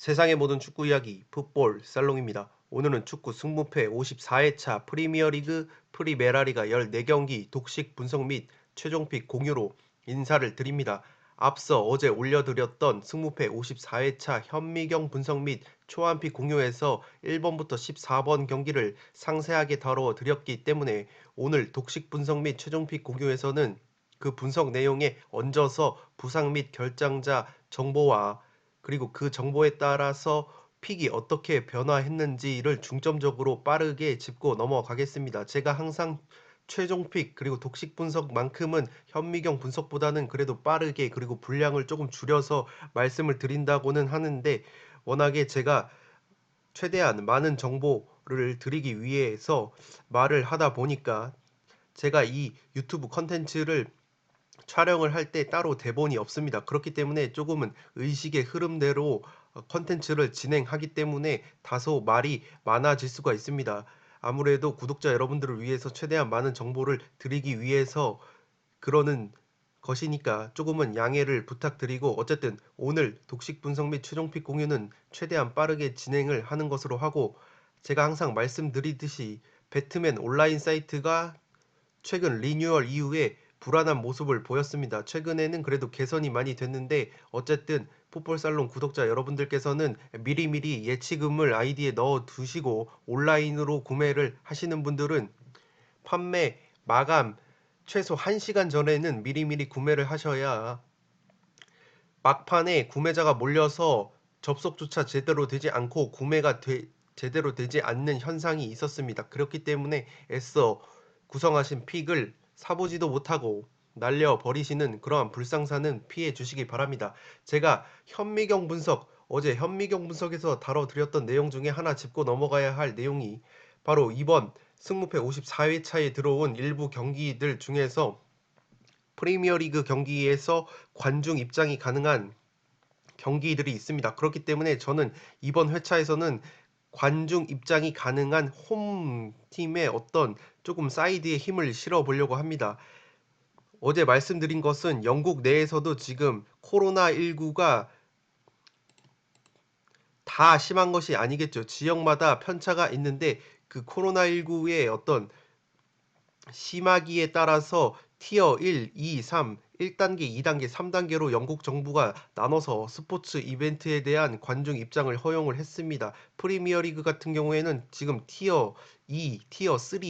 세상의 모든 축구 이야기 풋볼 살롱입니다. 오늘은 축구 승무패 54회차 프리미어리그 프리메라리가 14경기 독식 분석 및 최종픽 공유로 인사를 드립니다. 앞서 어제 올려드렸던 승무패 54회차 현미경 분석 및 초안픽 공유에서 1번부터 14번 경기를 상세하게 다뤄 드렸기 때문에 오늘 독식 분석 및 최종픽 공유에서는 그 분석 내용에 얹어서 부상 및 결장자 정보와 그리고 그 정보에 따라서 픽이 어떻게 변화했는지를 중점적으로 빠르게 짚고 넘어가겠습니다. 제가 항상 최종 픽 그리고 독식 분석만큼은 현미경 분석보다는 그래도 빠르게 그리고 분량을 조금 줄여서 말씀을 드린다고는 하는데 워낙에 제가 최대한 많은 정보를 드리기 위해서 말을 하다 보니까 제가 이 유튜브 컨텐츠를 촬영을 할 때 따로 대본이 없습니다. 그렇기 때문에 조금은 의식의 흐름대로 컨텐츠를 진행하기 때문에 다소 말이 많아질 수가 있습니다. 아무래도 구독자 여러분들을 위해서 최대한 많은 정보를 드리기 위해서 그러는 것이니까 조금은 양해를 부탁드리고 어쨌든 오늘 독식 분석 및 최종픽 공유는 최대한 빠르게 진행을 하는 것으로 하고 제가 항상 말씀드리듯이 배트맨 온라인 사이트가 최근 리뉴얼 이후에 불안한 모습을 보였습니다. 최근에는 그래도 개선이 많이 됐는데 어쨌든 풋볼살롱 구독자 여러분들께서는 미리미리 예치금을 아이디에 넣어 두시고 온라인으로 구매를 하시는 분들은 판매 마감 최소 1시간 전에는 미리미리 구매를 하셔야 막판에 구매자가 몰려서 접속조차 제대로 되지 않고 제대로 되지 않는 현상이 있었습니다. 그렇기 때문에 애써 구성하신 픽을 사보지도 못하고 날려버리시는 그러한 불상사는 피해 주시기 바랍니다. 제가 어제 현미경 분석에서 다뤄드렸던 내용 중에 하나 짚고 넘어가야 할 내용이 바로 이번 승무패 54회차에 들어온 일부 경기들 중에서 프리미어리그 경기에서 관중 입장이 가능한 경기들이 있습니다. 그렇기 때문에 저는 이번 회차에서는 관중 입장이 가능한 홈팀의 어떤 조금 사이드에 힘을 실어 보려고 합니다. 어제 말씀드린 것은 영국 내에서도 지금 코로나19가 다 심한 것이 아니겠죠. 지역마다 편차가 있는데 그 코로나19의 어떤 심하기에 따라서 티어 1, 2, 3, 1단계, 2단계, 3단계로 영국 정부가 나눠서 스포츠 이벤트에 대한 관중 입장을 허용을 했습니다. 프리미어리그 같은 경우에는 지금 티어 2, 티어 3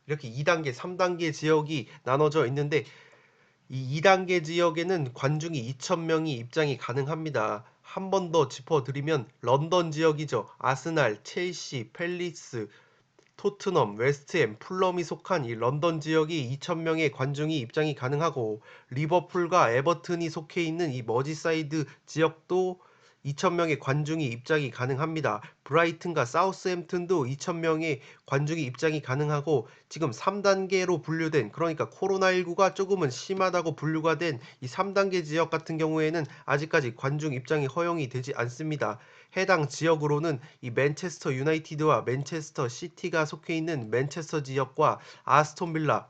이렇게 2단계, 3단계 지역이 나눠져 있는데 이 2단계 지역에는 관중이 2,000명이 입장이 가능합니다. 한 번 더 짚어드리면 런던 지역이죠. 아스날, 첼시, 팰리스, 토트넘, 웨스트햄, 풀럼이 속한 이 런던 지역이 2,000명의 관중이 입장이 가능하고 리버풀과 에버튼이 속해 있는 이 머지사이드 지역도 2,000명의 관중이 입장이 가능합니다. 브라이튼과 사우스햄튼도 2,000명의 관중이 입장이 가능하고 지금 3단계로 분류된 그러니까 코로나19가 조금은 심하다고 분류가 된 이 3단계 지역 같은 경우에는 아직까지 관중 입장이 허용이 되지 않습니다. 해당 지역으로는 이 맨체스터 유나이티드와 맨체스터 시티가 속해 있는 맨체스터 지역과 아스톤 빌라,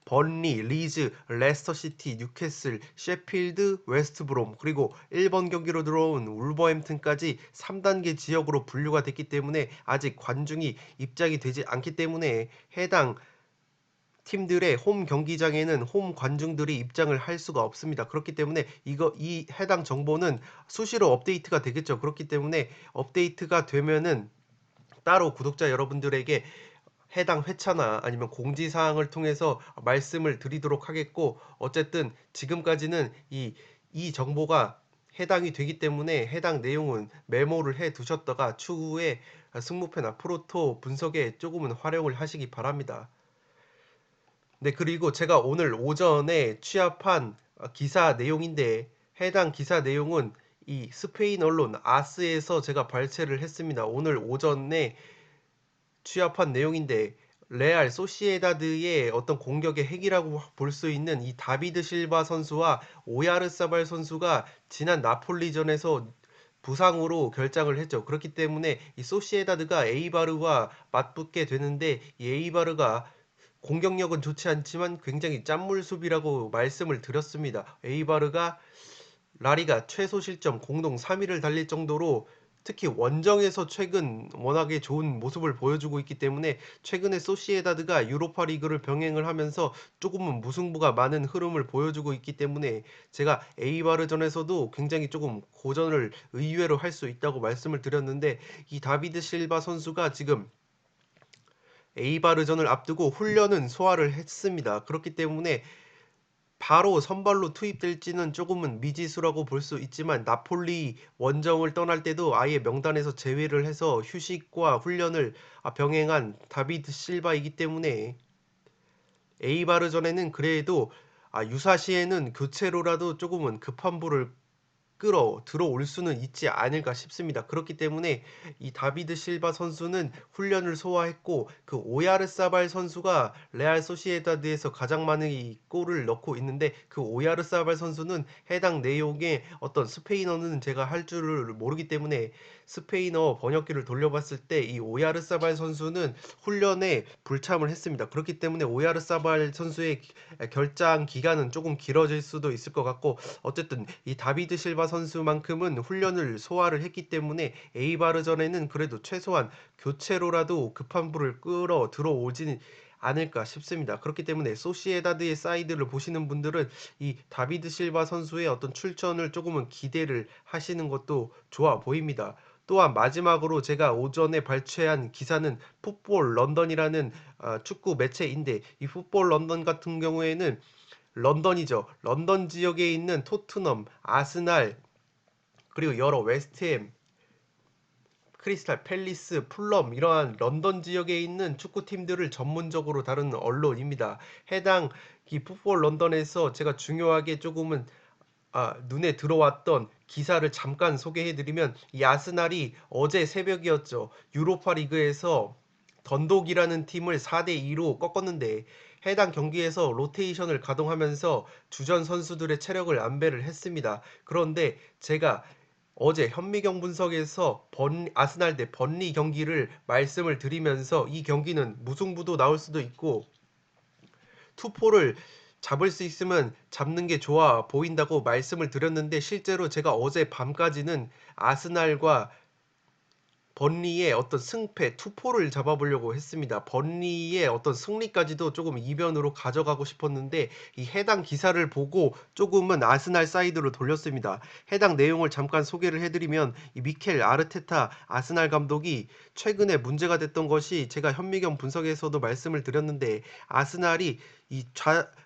번리, 리즈, 레스터시티, 뉴캐슬, 셰필드, 웨스트브롬 그리고 1번 경기로 들어온 울버햄튼까지 3단계 지역으로 분류가 됐기 때문에 아직 관중이 입장이 되지 않기 때문에 해당 팀들의 홈 경기장에는 홈 관중들이 입장을 할 수가 없습니다. 그렇기 때문에 이 해당 정보는 수시로 업데이트가 되겠죠. 그렇기 때문에 업데이트가 되면은 따로 구독자 여러분들에게 해당 회차나 아니면 공지사항을 통해서 말씀을 드리도록 하겠고 어쨌든 지금까지는 이 정보가 해당이 되기 때문에 해당 내용은 메모를 해 두셨다가 추후에 승무패나 프로토 분석에 조금은 활용을 하시기 바랍니다. 네, 그리고 제가 오늘 오전에 취합한 기사 내용인데 해당 기사 내용은 이 스페인 언론 아스에서 제가 발췌를 했습니다. 오늘 오전에 취합한 내용인데 레알 소시에다드의 어떤 공격의 핵이라고 볼 수 있는 이 다비드 실바 선수와 오야르사발 선수가 지난 나폴리전에서 부상으로 결장을 했죠. 그렇기 때문에 이 소시에다드가 에이바르와 맞붙게 되는데 이 에이바르가 공격력은 좋지 않지만 굉장히 짠물 수비라고 말씀을 드렸습니다. 에이바르가 라리가 최소 실점 공동 3위를 달릴 정도로 특히 원정에서 최근 워낙에 좋은 모습을 보여주고 있기 때문에 최근에 소시에다드가 유로파 리그를 병행을 하면서 조금은 무승부가 많은 흐름을 보여주고 있기 때문에 제가 에이바르전에서도 굉장히 조금 고전을 의외로 할 수 있다고 말씀을 드렸는데 이 다비드 실바 선수가 지금 에이바르전을 앞두고 훈련은 소화를 했습니다. 그렇기 때문에 바로 선발로 투입될지는 조금은 미지수라고 볼 수 있지만 나폴리 원정을 떠날 때도 아예 명단에서 제외를 해서 휴식과 훈련을 병행한 다비드 실바이기 때문에 에이바르전에는 그래도 유사시에는 교체로라도 조금은 급한 불을 끌어 들어올 수는 있지 않을까 싶습니다. 그렇기 때문에 이 다비드 실바 선수는 훈련을 소화했고 그 오야르사발 선수가 레알 소시에다드에서 가장 많은 이 골을 넣고 있는데 그 오야르사발 선수는 해당 내용의 어떤 스페인어는 제가 할 줄을 모르기 때문에 스페인어 번역기를 돌려봤을 때 이 오야르사발 선수는 훈련에 불참을 했습니다. 그렇기 때문에 오야르사발 선수의 결장 기간은 조금 길어질 수도 있을 것 같고 어쨌든 이 다비드 실바 선수만큼은 훈련을 소화를 했기 때문에 에이바르전에는 그래도 최소한 교체로라도 급한 불을 끌어 들어오지는 않을까 싶습니다. 그렇기 때문에 소시에다드의 사이드를 보시는 분들은 이 다비드 실바 선수의 어떤 출전을 조금은 기대를 하시는 것도 좋아 보입니다. 또한 마지막으로 제가 오전에 발췌한 기사는 풋볼 런던이라는 축구 매체인데 이 풋볼 런던 같은 경우에는 런던이죠. 런던 지역에 있는 토트넘, 아스날, 그리고 여러 웨스트햄, 크리스탈 팰리스, 풀럼 이러한 런던 지역에 있는 축구팀들을 전문적으로 다루는 언론입니다. 해당 이 풋볼 런던에서 제가 중요하게 조금은 눈에 들어왔던 기사를 잠깐 소개해드리면 이 아스날이 어제 새벽이었죠. 유로파 리그에서 던독이라는 팀을 4대2로 꺾었는데 해당 경기에서 로테이션을 가동하면서 주전 선수들의 체력을 안배를 했습니다. 그런데 제가 어제 현미경 분석에서 아스날 대 번리 경기를 말씀을 드리면서 이 경기는 무승부도 나올 수도 있고 투포를 잡을 수 있으면 잡는 게 좋아 보인다고 말씀을 드렸는데 실제로 제가 어제 밤까지는 아스날과 번리의 어떤 승패, 투포를 잡아보려고 했습니다. 번리의 어떤 승리까지도 조금 이변으로 가져가고 싶었는데 이 해당 기사를 보고 조금은 아스날 사이드로 돌렸습니다. 해당 내용을 잠깐 소개를 해드리면 이 미켈 아르테타 아스날 감독이 최근에 문제가 됐던 것이 제가 현미경 분석에서도 말씀을 드렸는데 아스날이 이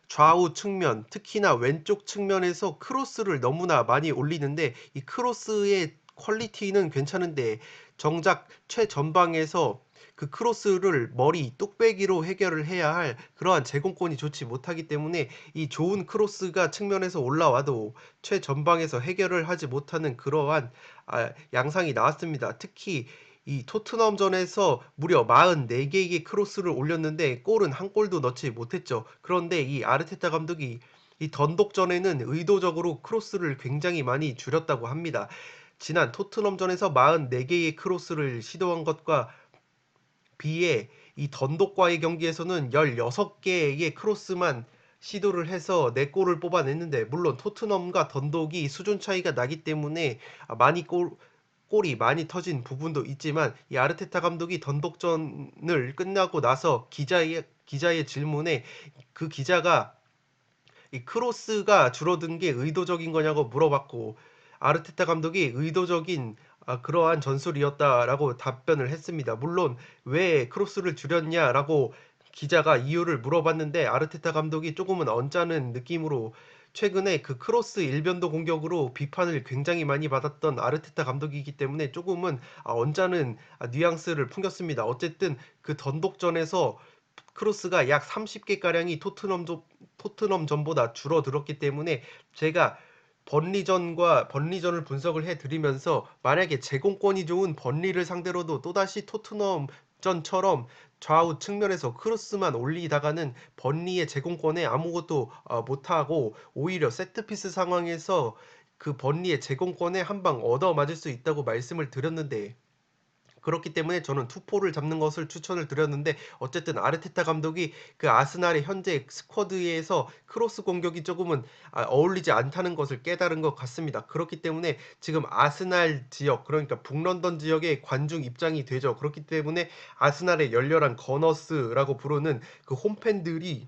좌우 측면, 특히나 왼쪽 측면에서 크로스를 너무나 많이 올리는데 이 크로스의 퀄리티는 괜찮은데 정작 최전방에서 그 크로스를 머리 뚝배기로 해결을 해야 할 그러한 제공권이 좋지 못하기 때문에 이 좋은 크로스가 측면에서 올라와도 최전방에서 해결을 하지 못하는 그러한 양상이 나왔습니다. 특히 이 토트넘전에서 무려 44개의 크로스를 올렸는데 골은 한 골도 넣지 못했죠. 그런데 이 아르테타 감독이 이 던독전에는 의도적으로 크로스를 굉장히 많이 줄였다고 합니다. 지난 토트넘전에서 44개의 크로스를 시도한 것과 비해 이 던독과의 경기에서는 16개의 크로스만 시도를 해서 4골을 뽑아냈는데 물론 토트넘과 던독이 수준 차이가 나기 때문에 많이 골이 많이 터진 부분도 있지만 이 아르테타 감독이 던독전을 끝나고 나서 기자의 질문에 그 기자가 이 크로스가 줄어든 게 의도적인 거냐고 물어봤고 아르테타 감독이 의도적인 그러한 전술이었다라고 답변을 했습니다. 물론 왜 크로스를 줄였냐라고 기자가 이유를 물어봤는데 아르테타 감독이 조금은 언짢은 느낌으로 최근에 그 크로스 일변도 공격으로 비판을 굉장히 많이 받았던 아르테타 감독이기 때문에 조금은 언짢은 뉘앙스를 풍겼습니다. 어쨌든 그 던독전에서 크로스가 약 30개가량이 토트넘전보다 줄어들었기 때문에 제가 번리전을 분석을 해드리면서 만약에 제공권이 좋은 번리를 상대로도 또다시 토트넘전처럼 좌우 측면에서 크로스만 올리다가는 번리의 제공권에 아무것도 못하고 오히려 세트피스 상황에서 그 번리의 제공권에 한 방 얻어맞을 수 있다고 말씀을 드렸는데 그렇기 때문에 저는 투포를 잡는 것을 추천을 드렸는데 어쨌든 아르테타 감독이 그 아스날의 현재 스쿼드에서 크로스 공격이 조금은 어울리지 않다는 것을 깨달은 것 같습니다. 그렇기 때문에 지금 아스날 지역 그러니까 북런던 지역의 관중 입장이 되죠. 그렇기 때문에 아스날의 열렬한 거너스라고 부르는 그 홈팬들이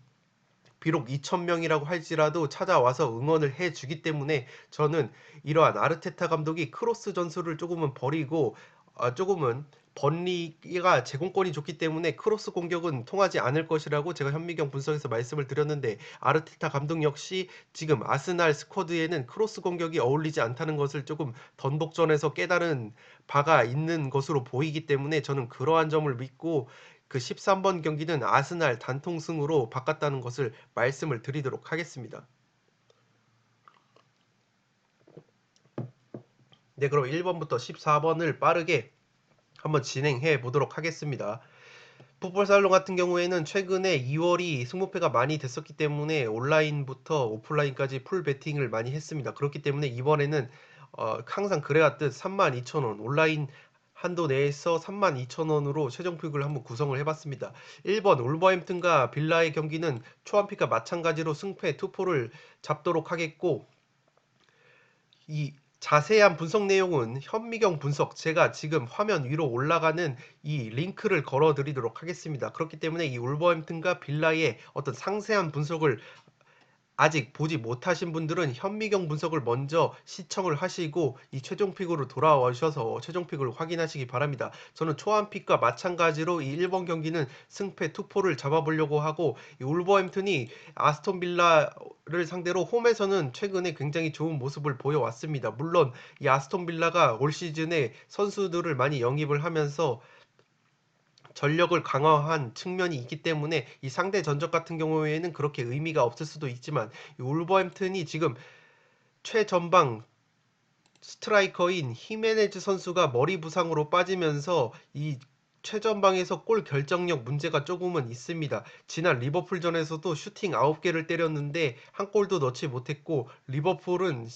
비록 2,000명이라고 할지라도 찾아와서 응원을 해주기 때문에 저는 이러한 아르테타 감독이 크로스 전술을 조금은 버리고 조금은 번리가 제공권이 좋기 때문에 크로스 공격은 통하지 않을 것이라고 제가 현미경 분석에서 말씀을 드렸는데 아르테타 감독 역시 지금 아스날 스쿼드에는 크로스 공격이 어울리지 않다는 것을 조금 던독전에서 깨달은 바가 있는 것으로 보이기 때문에 저는 그러한 점을 믿고 그 13번 경기는 아스날 단통승으로 바꿨다는 것을 말씀을 드리도록 하겠습니다. 네, 그럼 1번부터 14번을 빠르게 한번 진행해 보도록 하겠습니다. 풋볼살롱 같은 경우에는 최근에 2월이 승무패가 많이 됐었기 때문에 온라인부터 오프라인까지 풀 베팅을 많이 했습니다. 그렇기 때문에 이번에는 항상 그래왔듯 32,000원 온라인 한도 내에서 32,000원으로 최종픽을 한번 구성을 해봤습니다. 1번 울버햄튼과 빌라의 경기는 초안픽과 마찬가지로 승패 투포를 잡도록 하겠고 이 자세한 분석 내용은 현미경 분석 제가 지금 화면 위로 올라가는 이 링크를 걸어 드리도록 하겠습니다. 그렇기 때문에 이 울버햄튼과 빌라의 어떤 상세한 분석을 아직 보지 못하신 분들은 현미경 분석을 먼저 시청을 하시고 이 최종픽으로 돌아오셔서 최종픽을 확인하시기 바랍니다. 저는 초안픽과 마찬가지로 이 1번 경기는 승패 투포를 잡아보려고 하고 이 울버햄튼이 아스톤 빌라를 상대로 홈에서는 최근에 굉장히 좋은 모습을 보여왔습니다. 물론 이 아스톤 빌라가 올 시즌에 선수들을 많이 영입을 하면서 전력을 강화한 측면이 있기 때문에 이 상대 전적 같은 경우에는 그렇게 의미가 없을 수도 있지만 이 울버햄튼이 지금 최전방 스트라이커인 히메네즈 선수가 머리 부상으로 빠지면서 이 최전방에서 골 결정력 문제가 조금은 있습니다. 지난 리버풀전에서도 슈팅 9개를 때렸는데 한 골도 넣지 못했고 리버풀은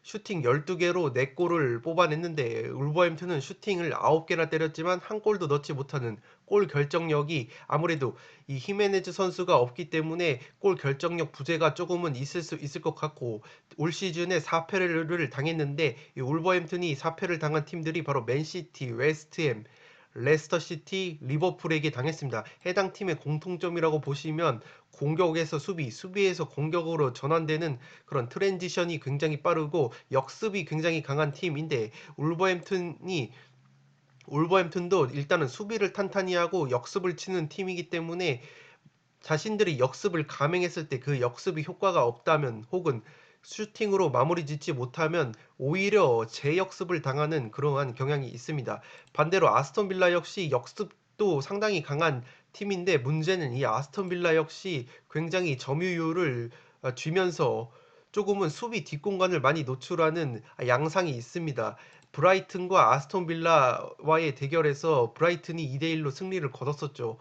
슈팅 12개로 4골을 뽑아냈는데 울버햄튼은 슈팅을 9개나 때렸지만 한 골도 넣지 못하는 골 결정력이 아무래도 이 히메네즈 선수가 없기 때문에 골 결정력 부재가 조금은 있을 수 있을 것 같고 올 시즌에 4패를 당했는데 이 울버햄튼이 4패를 당한 팀들이 바로 맨시티, 웨스트햄, 레스터시티, 리버풀에게 당했습니다. 해당 팀의 공통점이라고 보시면 공격에서 수비, 수비에서 공격으로 전환되는 그런 트랜지션이 굉장히 빠르고 역습이 굉장히 강한 팀인데 울버햄튼도 일단은 수비를 탄탄히 하고 역습을 치는 팀이기 때문에 자신들이 역습을 감행했을 때 그 역습이 효과가 없다면 혹은 슈팅으로 마무리 짓지 못하면 오히려 재역습을 당하는 그러한 경향이 있습니다. 반대로 아스톤 빌라 역시 역습도 상당히 강한 팀인데 문제는 이 아스톤 빌라 역시 굉장히 점유율을 쥐면서 조금은 수비 뒷공간을 많이 노출하는 양상이 있습니다. 브라이튼과 아스톤 빌라와의 대결에서 브라이튼이 2대1로 승리를 거뒀었죠.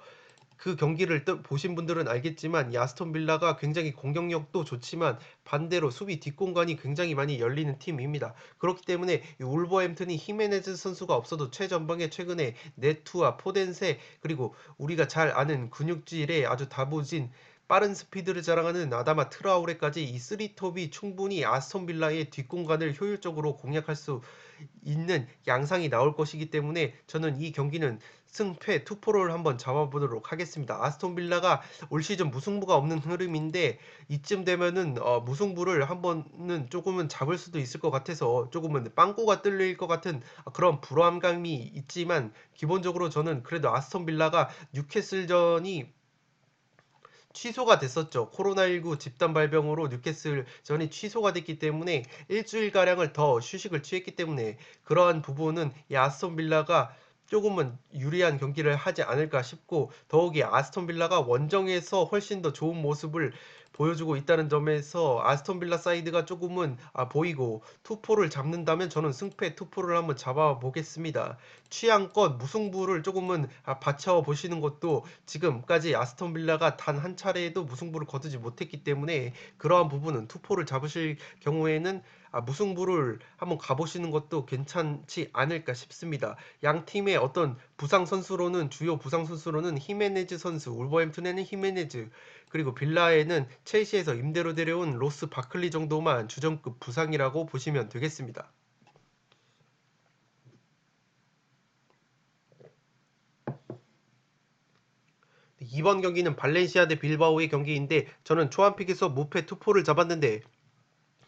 그 경기를 보신 분들은 알겠지만 이 아스톤 빌라가 굉장히 공격력도 좋지만 반대로 수비 뒷공간이 굉장히 많이 열리는 팀입니다. 그렇기 때문에 이 울버햄튼이 히메네즈 선수가 없어도 최전방에 최근에 네투와 포덴세 그리고 우리가 잘 아는 근육질의 아주 다부진 빠른 스피드를 자랑하는 아다마 트라우레까지 이 쓰리톱이 충분히 아스톤 빌라의 뒷공간을 효율적으로 공략할 수 있는 양상이 나올 것이기 때문에 저는 이 경기는 승패 투포를 한번 잡아보도록 하겠습니다. 아스톤 빌라가 올 시즌 무승부가 없는 흐름인데 이쯤 되면은 무승부를 한번은 조금은 잡을 수도 있을 것 같아서 조금은 빵꾸가 뚫릴 것 같은 그런 불안감이 있지만 기본적으로 저는 그래도 아스톤 빌라가 뉴캐슬전이 취소가 됐었죠. 코로나19 집단 발병으로 뉴캐슬전이 취소가 됐기 때문에 일주일가량을 더 휴식을 취했기 때문에 그러한 부분은 이 아스톤 빌라가 조금은 유리한 경기를 하지 않을까 싶고 더욱이 아스톤 빌라가 원정에서 훨씬 더 좋은 모습을 보여주고 있다는 점에서 아스톤 빌라 사이드가 조금은 보이고 투포를 잡는다면 저는 승패 투포를 한번 잡아보겠습니다. 취향껏 무승부를 조금은 받쳐보시는 것도 지금까지 아스톤 빌라가 단 한 차례에도 무승부를 거두지 못했기 때문에 그러한 부분은 투포를 잡으실 경우에는 무승부를 한번 가보시는 것도 괜찮지 않을까 싶습니다. 양 팀의 어떤 부상 선수로는 주요 부상 선수로는 히메네즈 선수, 울버햄튼에는 히메네즈, 그리고 빌라에는 첼시에서 임대로 데려온 로스 바클리 정도만 주전급 부상이라고 보시면 되겠습니다. 이번 경기는 발렌시아 대 빌바오의 경기인데 저는 초안픽에서 무패 투포를 잡았는데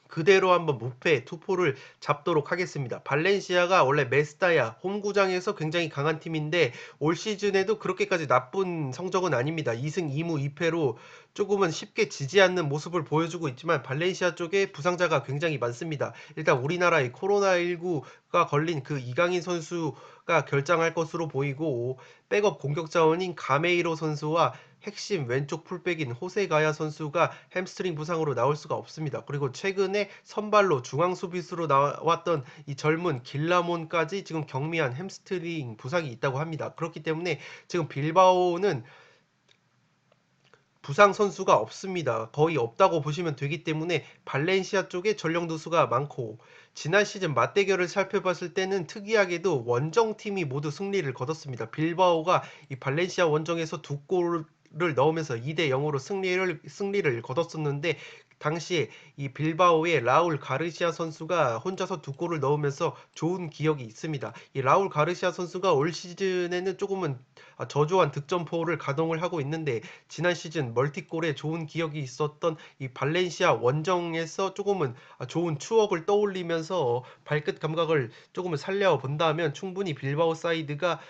그대로 한번 무패 투포를 잡도록 하겠습니다. 발렌시아가 원래 메스타야 홈구장에서 굉장히 강한 팀인데 올 시즌에도 그렇게까지 나쁜 성적은 아닙니다. 2승 2무 2패로 조금은 쉽게 지지 않는 모습을 보여주고 있지만 발렌시아 쪽에 부상자가 굉장히 많습니다. 일단 우리나라의 코로나19가 걸린 그 이강인 선수가 결장할 것으로 보이고 백업 공격 자원인 가메이로 선수와 핵심 왼쪽 풀백인 호세 가야 선수가 햄스트링 부상으로 나올 수가 없습니다. 그리고 최근에 선발로 중앙 수비수로 나왔던 이 젊은 길라몬까지 지금 경미한 햄스트링 부상이 있다고 합니다. 그렇기 때문에 지금 빌바오는 부상 선수가 없습니다. 거의 없다고 보시면 되기 때문에 발렌시아 쪽에 전력 누수가 많고 지난 시즌 맞대결을 살펴봤을 때는 특이하게도 원정팀이 모두 승리를 거뒀습니다. 빌바오가 이 발렌시아 원정에서 두 골을 넣으면서 2대 0으로 승리를 거뒀었는데 당시에 이 빌바오의 라울 가르시아 선수가 혼자서 두 골을 넣으면서 좋은 기억이 있습니다. 이 라울 가르시아 선수가 올 시즌에는 조금은 저조한 득점포를 가동을 하고 있는데 지난 시즌 멀티골에 좋은 기억이 있었던 이 발렌시아 원정에서 조금은 좋은 추억을 떠올리면서 발끝 감각을 조금은 살려본다면 충분히 빌바오 사이드가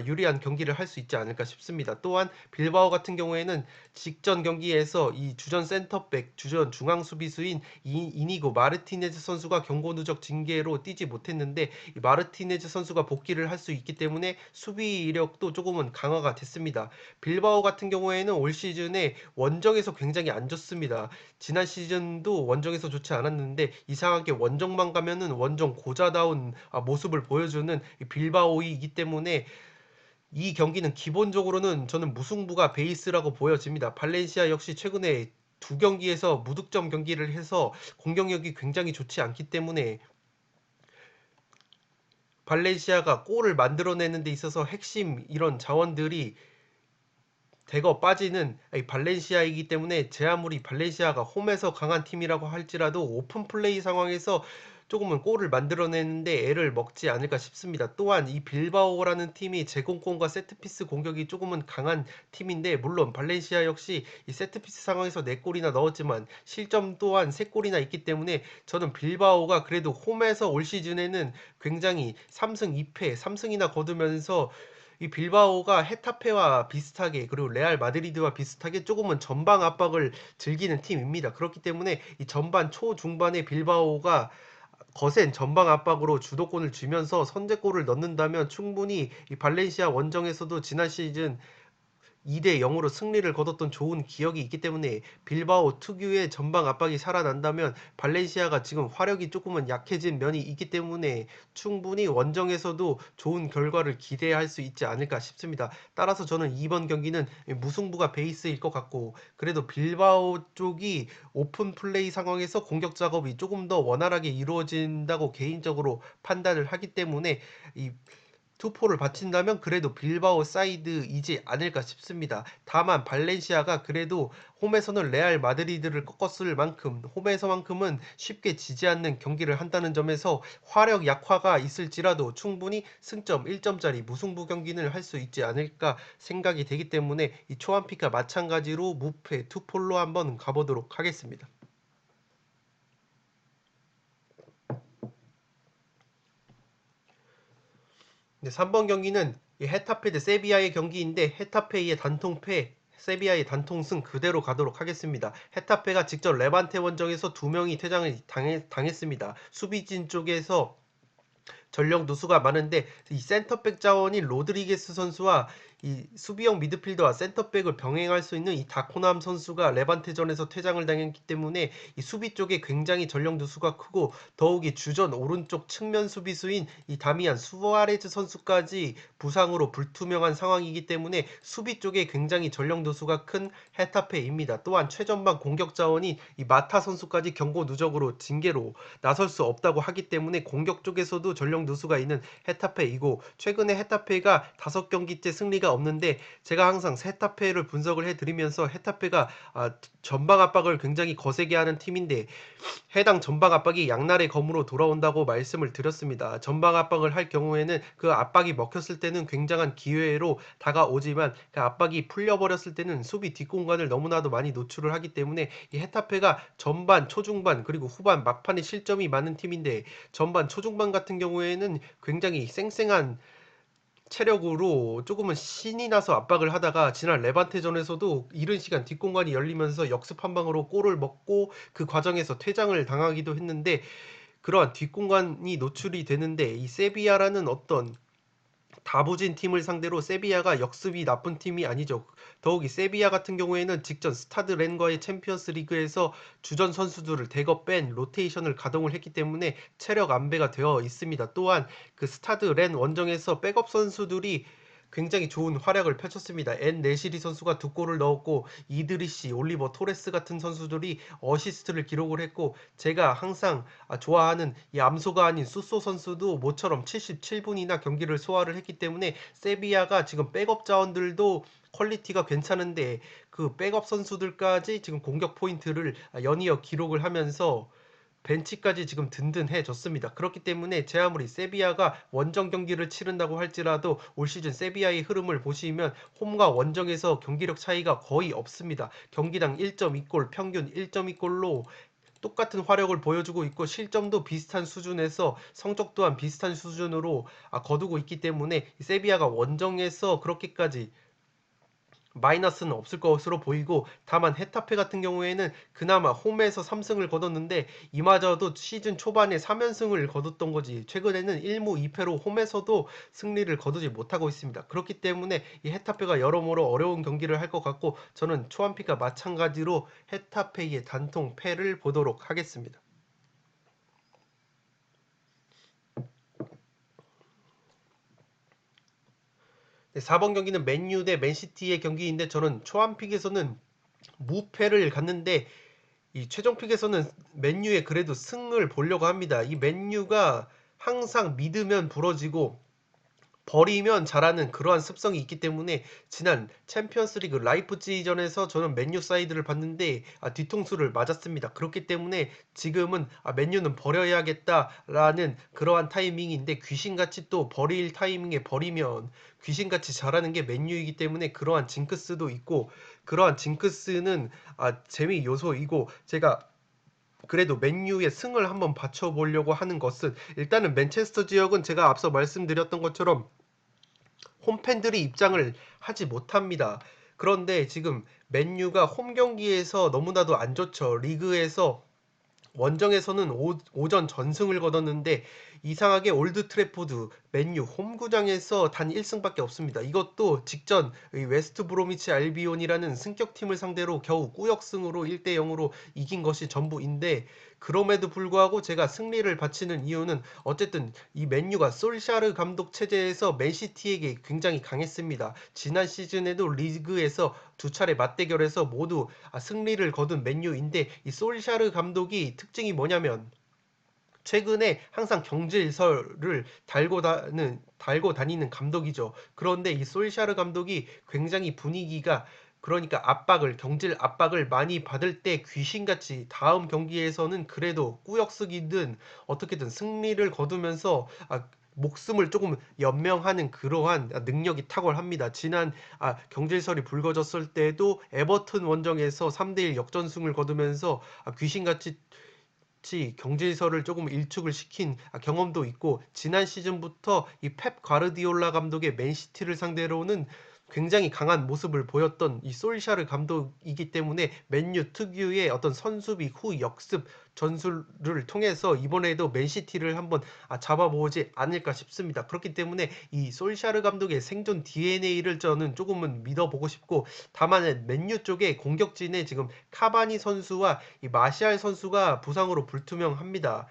유리한 경기를 할 수 있지 않을까 싶습니다. 또한 빌바오 같은 경우에는 직전 경기에서 이 주전 센터백, 주전 중앙 수비수인 이니고 마르티네즈 선수가 경고 누적 징계로 뛰지 못했는데 이 마르티네즈 선수가 복귀를 할 수 있기 때문에 수비 이력도 조금은 강화가 됐습니다. 빌바오 같은 경우에는 올 시즌에 원정에서 굉장히 안 좋습니다. 지난 시즌도 원정에서 좋지 않았는데 이상하게 원정만 가면은 원정 고자다운 모습을 보여주는 빌바오이기 때문에 이 경기는 기본적으로는 저는 무승부가 베이스라고 보여집니다. 발렌시아 역시 최근에 두 경기에서 무득점 경기를 해서 공격력이 굉장히 좋지 않기 때문에 발렌시아가 골을 만들어내는 데 있어서 핵심 이런 자원들이 대거 빠지는 발렌시아이기 때문에 제 아무리 발렌시아가 홈에서 강한 팀이라고 할지라도 오픈 플레이 상황에서 조금은 골을 만들어내는데 애를 먹지 않을까 싶습니다. 또한 이 빌바오라는 팀이 제공권과 세트피스 공격이 조금은 강한 팀인데 물론 발렌시아 역시 이 세트피스 상황에서 4골이나 넣었지만 실점 또한 3골이나 있기 때문에 저는 빌바오가 그래도 홈에서 올 시즌에는 굉장히 3승 2패, 3승이나 거두면서 이 빌바오가 헤타페와 비슷하게 그리고 레알 마드리드와 비슷하게 조금은 전방 압박을 즐기는 팀입니다. 그렇기 때문에 이 전반 초중반에 빌바오가 거센 전방 압박으로 주도권을 쥐면서 선제골을 넣는다면 충분히 이 발렌시아 원정에서도 지난 시즌 2대 0으로 승리를 거뒀던 좋은 기억이 있기 때문에 빌바오 특유의 전방 압박이 살아난다면 발렌시아가 지금 화력이 조금은 약해진 면이 있기 때문에 충분히 원정에서도 좋은 결과를 기대할 수 있지 않을까 싶습니다. 따라서 저는 이번 경기는 무승부가 베이스일 것 같고 그래도 빌바오 쪽이 오픈 플레이 상황에서 공격 작업이 조금 더 원활하게 이루어진다고 개인적으로 판단을 하기 때문에 이 투포를 바친다면 그래도 빌바오 사이드이지 않을까 싶습니다. 다만 발렌시아가 그래도 홈에서는 레알 마드리드를 꺾었을 만큼 홈에서만큼은 쉽게 지지 않는 경기를 한다는 점에서 화력 약화가 있을지라도 충분히 승점 1점짜리 무승부 경기를 할 수 있지 않을까 생각이 되기 때문에 이 초안픽과 마찬가지로 무패 투폴로 한번 가보도록 하겠습니다. 네, 3번 경기는 이 헤타페 대 세비야의 경기인데 헤타페의 단통패, 세비야의 단통승 그대로 가도록 하겠습니다. 헤타페가 직접 레반테 원정에서 2명이 퇴장을 당했습니다. 수비진 쪽에서 전력 누수가 많은데 이 센터백 자원인 로드리게스 선수와 이 수비형 미드필더와 센터백을 병행할 수 있는 이 다코남 선수가 레반테전에서 퇴장을 당했기 때문에 이 수비 쪽에 굉장히 전력 누수가 크고, 더욱이 주전 오른쪽 측면 수비수인 이 다미안 수아레즈 선수까지 부상으로 불투명한 상황이기 때문에 수비 쪽에 굉장히 전력 누수가 큰 헤타페입니다. 또한 최전방 공격 자원인 이 마타 선수까지 경고 누적으로 징계로 나설 수 없다고 하기 때문에 공격 쪽에서도 전력 누수가 있는 헤타페이고, 최근에 헤타페가 5경기째 승리가 없는데, 제가 항상 헤타페를 분석을 해드리면서 헤타페가 전방 압박을 굉장히 거세게 하는 팀인데, 해당 전방 압박이 양날의 검으로 돌아온다고 말씀을 드렸습니다. 전방 압박을 할 경우에는 그 압박이 먹혔을 때는 굉장한 기회로 다가오지만, 그 압박이 풀려버렸을 때는 수비 뒷공간을 너무나도 많이 노출을 하기 때문에 이 헤타페가 전반, 초중반 그리고 후반 막판에 실점이 많은 팀인데, 전반, 초중반 같은 경우에는 굉장히 쌩쌩한 체력으로 조금은 신이 나서 압박을 하다가, 지난 레반테전에서도 이른 시간 뒷공간이 열리면서 역습 한 방으로 골을 먹고 그 과정에서 퇴장을 당하기도 했는데, 그러한 뒷공간이 노출이 되는데, 이 세비야라는 어떤 다부진 팀을 상대로 세비야가 역습이 나쁜 팀이 아니죠. 더욱이 세비야 같은 경우에는 직전 스타드 렌과의 챔피언스 리그에서 주전 선수들을 대거 뺀 로테이션을 가동을 했기 때문에 체력 안배가 되어 있습니다. 또한 그 스타드 렌 원정에서 백업 선수들이 굉장히 좋은 활약을 펼쳤습니다. 엔 네시리 선수가 2골을 넣었고, 이드리시, 올리버 토레스 같은 선수들이 어시스트를 기록을 했고, 제가 항상 좋아하는 이 암소가 아닌 수소 선수도 모처럼 77분이나 경기를 소화를 했기 때문에, 세비야가 지금 백업 자원들도 퀄리티가 괜찮은데 그 백업 선수들까지 지금 공격 포인트를 연이어 기록을 하면서 벤치까지 지금 든든해졌습니다. 그렇기 때문에 제 아무리 세비야가 원정 경기를 치른다고 할지라도 올 시즌 세비야의 흐름을 보시면 홈과 원정에서 경기력 차이가 거의 없습니다. 경기당 1.2골, 평균 1.2골로 똑같은 화력을 보여주고 있고, 실점도 비슷한 수준에서 성적 또한 비슷한 수준으로 거두고 있기 때문에 세비야가 원정에서 그렇게까지 마이너스는 없을 것으로 보이고, 다만 헤타페 같은 경우에는 그나마 홈에서 3승을 거뒀는데, 이마저도 시즌 초반에 3연승을 거뒀던 거지 최근에는 1무 2패로 홈에서도 승리를 거두지 못하고 있습니다. 그렇기 때문에 이 헤타페가 여러모로 어려운 경기를 할 것 같고, 저는 초안피가 마찬가지로 헤타페의 단통 패를 보도록 하겠습니다. 네, 4번 경기는 맨유 대 맨시티의 경기인데, 저는 초안픽에서는 무패를 갔는데, 이 최종픽에서는 맨유의 그래도 승을 보려고 합니다. 이 맨유가 항상 믿으면 부러지고 버리면 잘하는 그러한 습성이 있기 때문에, 지난 챔피언스리그 라이프치히전에서 저는 맨유 사이드를 봤는데 뒤통수를 맞았습니다. 그렇기 때문에 지금은 맨유는 버려야겠다라는 그러한 타이밍인데, 귀신같이 또 버릴 타이밍에 버리면 귀신같이 잘하는 게 맨유이기 때문에 그러한 징크스도 있고, 그러한 징크스는 재미 요소이고, 제가 그래도 맨유의 승을 한번 받쳐보려고 하는 것은, 일단은 맨체스터 지역은 제가 앞서 말씀드렸던 것처럼 홈팬들이 입장을 하지 못합니다. 그런데 지금 맨유가 홈 경기에서 너무나도 안 좋죠. 리그에서 원정에서는 오전 전승을 거뒀는데, 이상하게 올드 트래포드 맨유 홈구장에서 단 1승밖에 없습니다. 이것도 직전 웨스트 브로미치 알비온이라는 승격팀을 상대로 겨우 꾸역승으로 1대 0으로 이긴 것이 전부인데, 그럼에도 불구하고 제가 승리를 바치는 이유는, 어쨌든 이 맨유가 솔샤르 감독 체제에서 맨시티에게 굉장히 강했습니다. 지난 시즌에도 리그에서 두 차례 맞대결에서 모두 승리를 거둔 맨유인데, 이 솔샤르 감독이 특징이 뭐냐면, 최근에 항상 경질설을 달고 다니는 감독이죠. 그런데 이 솔샤르 감독이 굉장히 분위기가, 그러니까 경질 압박을 많이 받을 때 귀신같이 다음 경기에서는 그래도 꾸역쓰기든 어떻게든 승리를 거두면서 목숨을 조금 연명하는 그러한 능력이 탁월합니다. 지난 경질설이 불거졌을 때도 에버튼 원정에서 3대1 역전승을 거두면서 귀신같이 경질서를 조금 일축을 시킨 경험도 있고, 지난 시즌부터 이 펩 과르디올라 감독의 맨시티를 상대로는 굉장히 강한 모습을 보였던 이 솔샤르 감독이기 때문에 맨유 특유의 어떤 선수비 후 역습 전술을 통해서 이번에도 맨시티를 한번 잡아보지 않을까 싶습니다. 그렇기 때문에 이 솔샤르 감독의 생존 DNA를 저는 조금은 믿어보고 싶고, 다만 맨유 쪽의 공격진에 지금 카바니 선수와 이 마시알 선수가 부상으로 불투명합니다.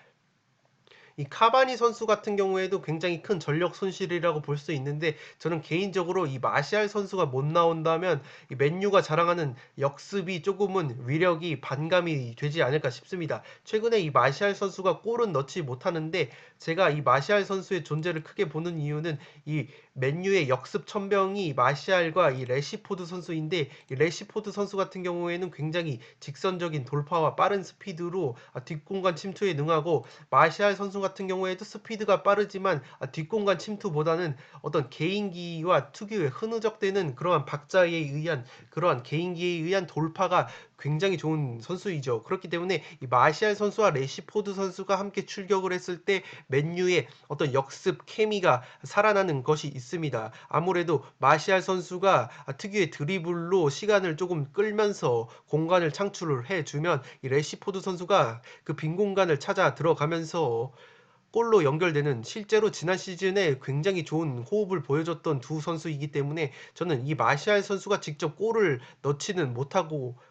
이 카바니 선수 같은 경우에도 굉장히 큰 전력 손실이라고 볼 수 있는데, 저는 개인적으로 이 마시알 선수가 못 나온다면 이 맨유가 자랑하는 역습이 조금은 위력이 반감이 되지 않을까 싶습니다. 최근에 이 마시알 선수가 골은 넣지 못하는데, 제가 이 마시알 선수의 존재를 크게 보는 이유는 이 맨유의 역습 천병이 마시알과 이 레시포드 선수인데, 이 레시포드 선수 같은 경우에는 굉장히 직선적인 돌파와 빠른 스피드로 뒷공간 침투에 능하고, 마시알 선수 같은 경우에도 스피드가 빠르지만 뒷공간 침투보다는 어떤 개인기와 특유의 흐느적대는 그러한 박자에 의한 그러한 개인기에 의한 돌파가 굉장히 좋은 선수이죠. 그렇기 때문에 이 마시알 선수와 레시포드 선수가 함께 출격을 했을 때 맨유의 어떤 역습 케미가 살아나는 것이 있습니다. 아무래도 마시알 선수가 특유의 드리블로 시간을 조금 끌면서 공간을 창출을 해주면, 이 레시포드 선수가 그 빈 공간을 찾아 들어가면서 골로 연결되는, 실제로 지난 시즌에 굉장히 좋은 호흡을 보여줬던 두 선수이기 때문에, 저는 이 마시알 선수가 직접 골을 넣지는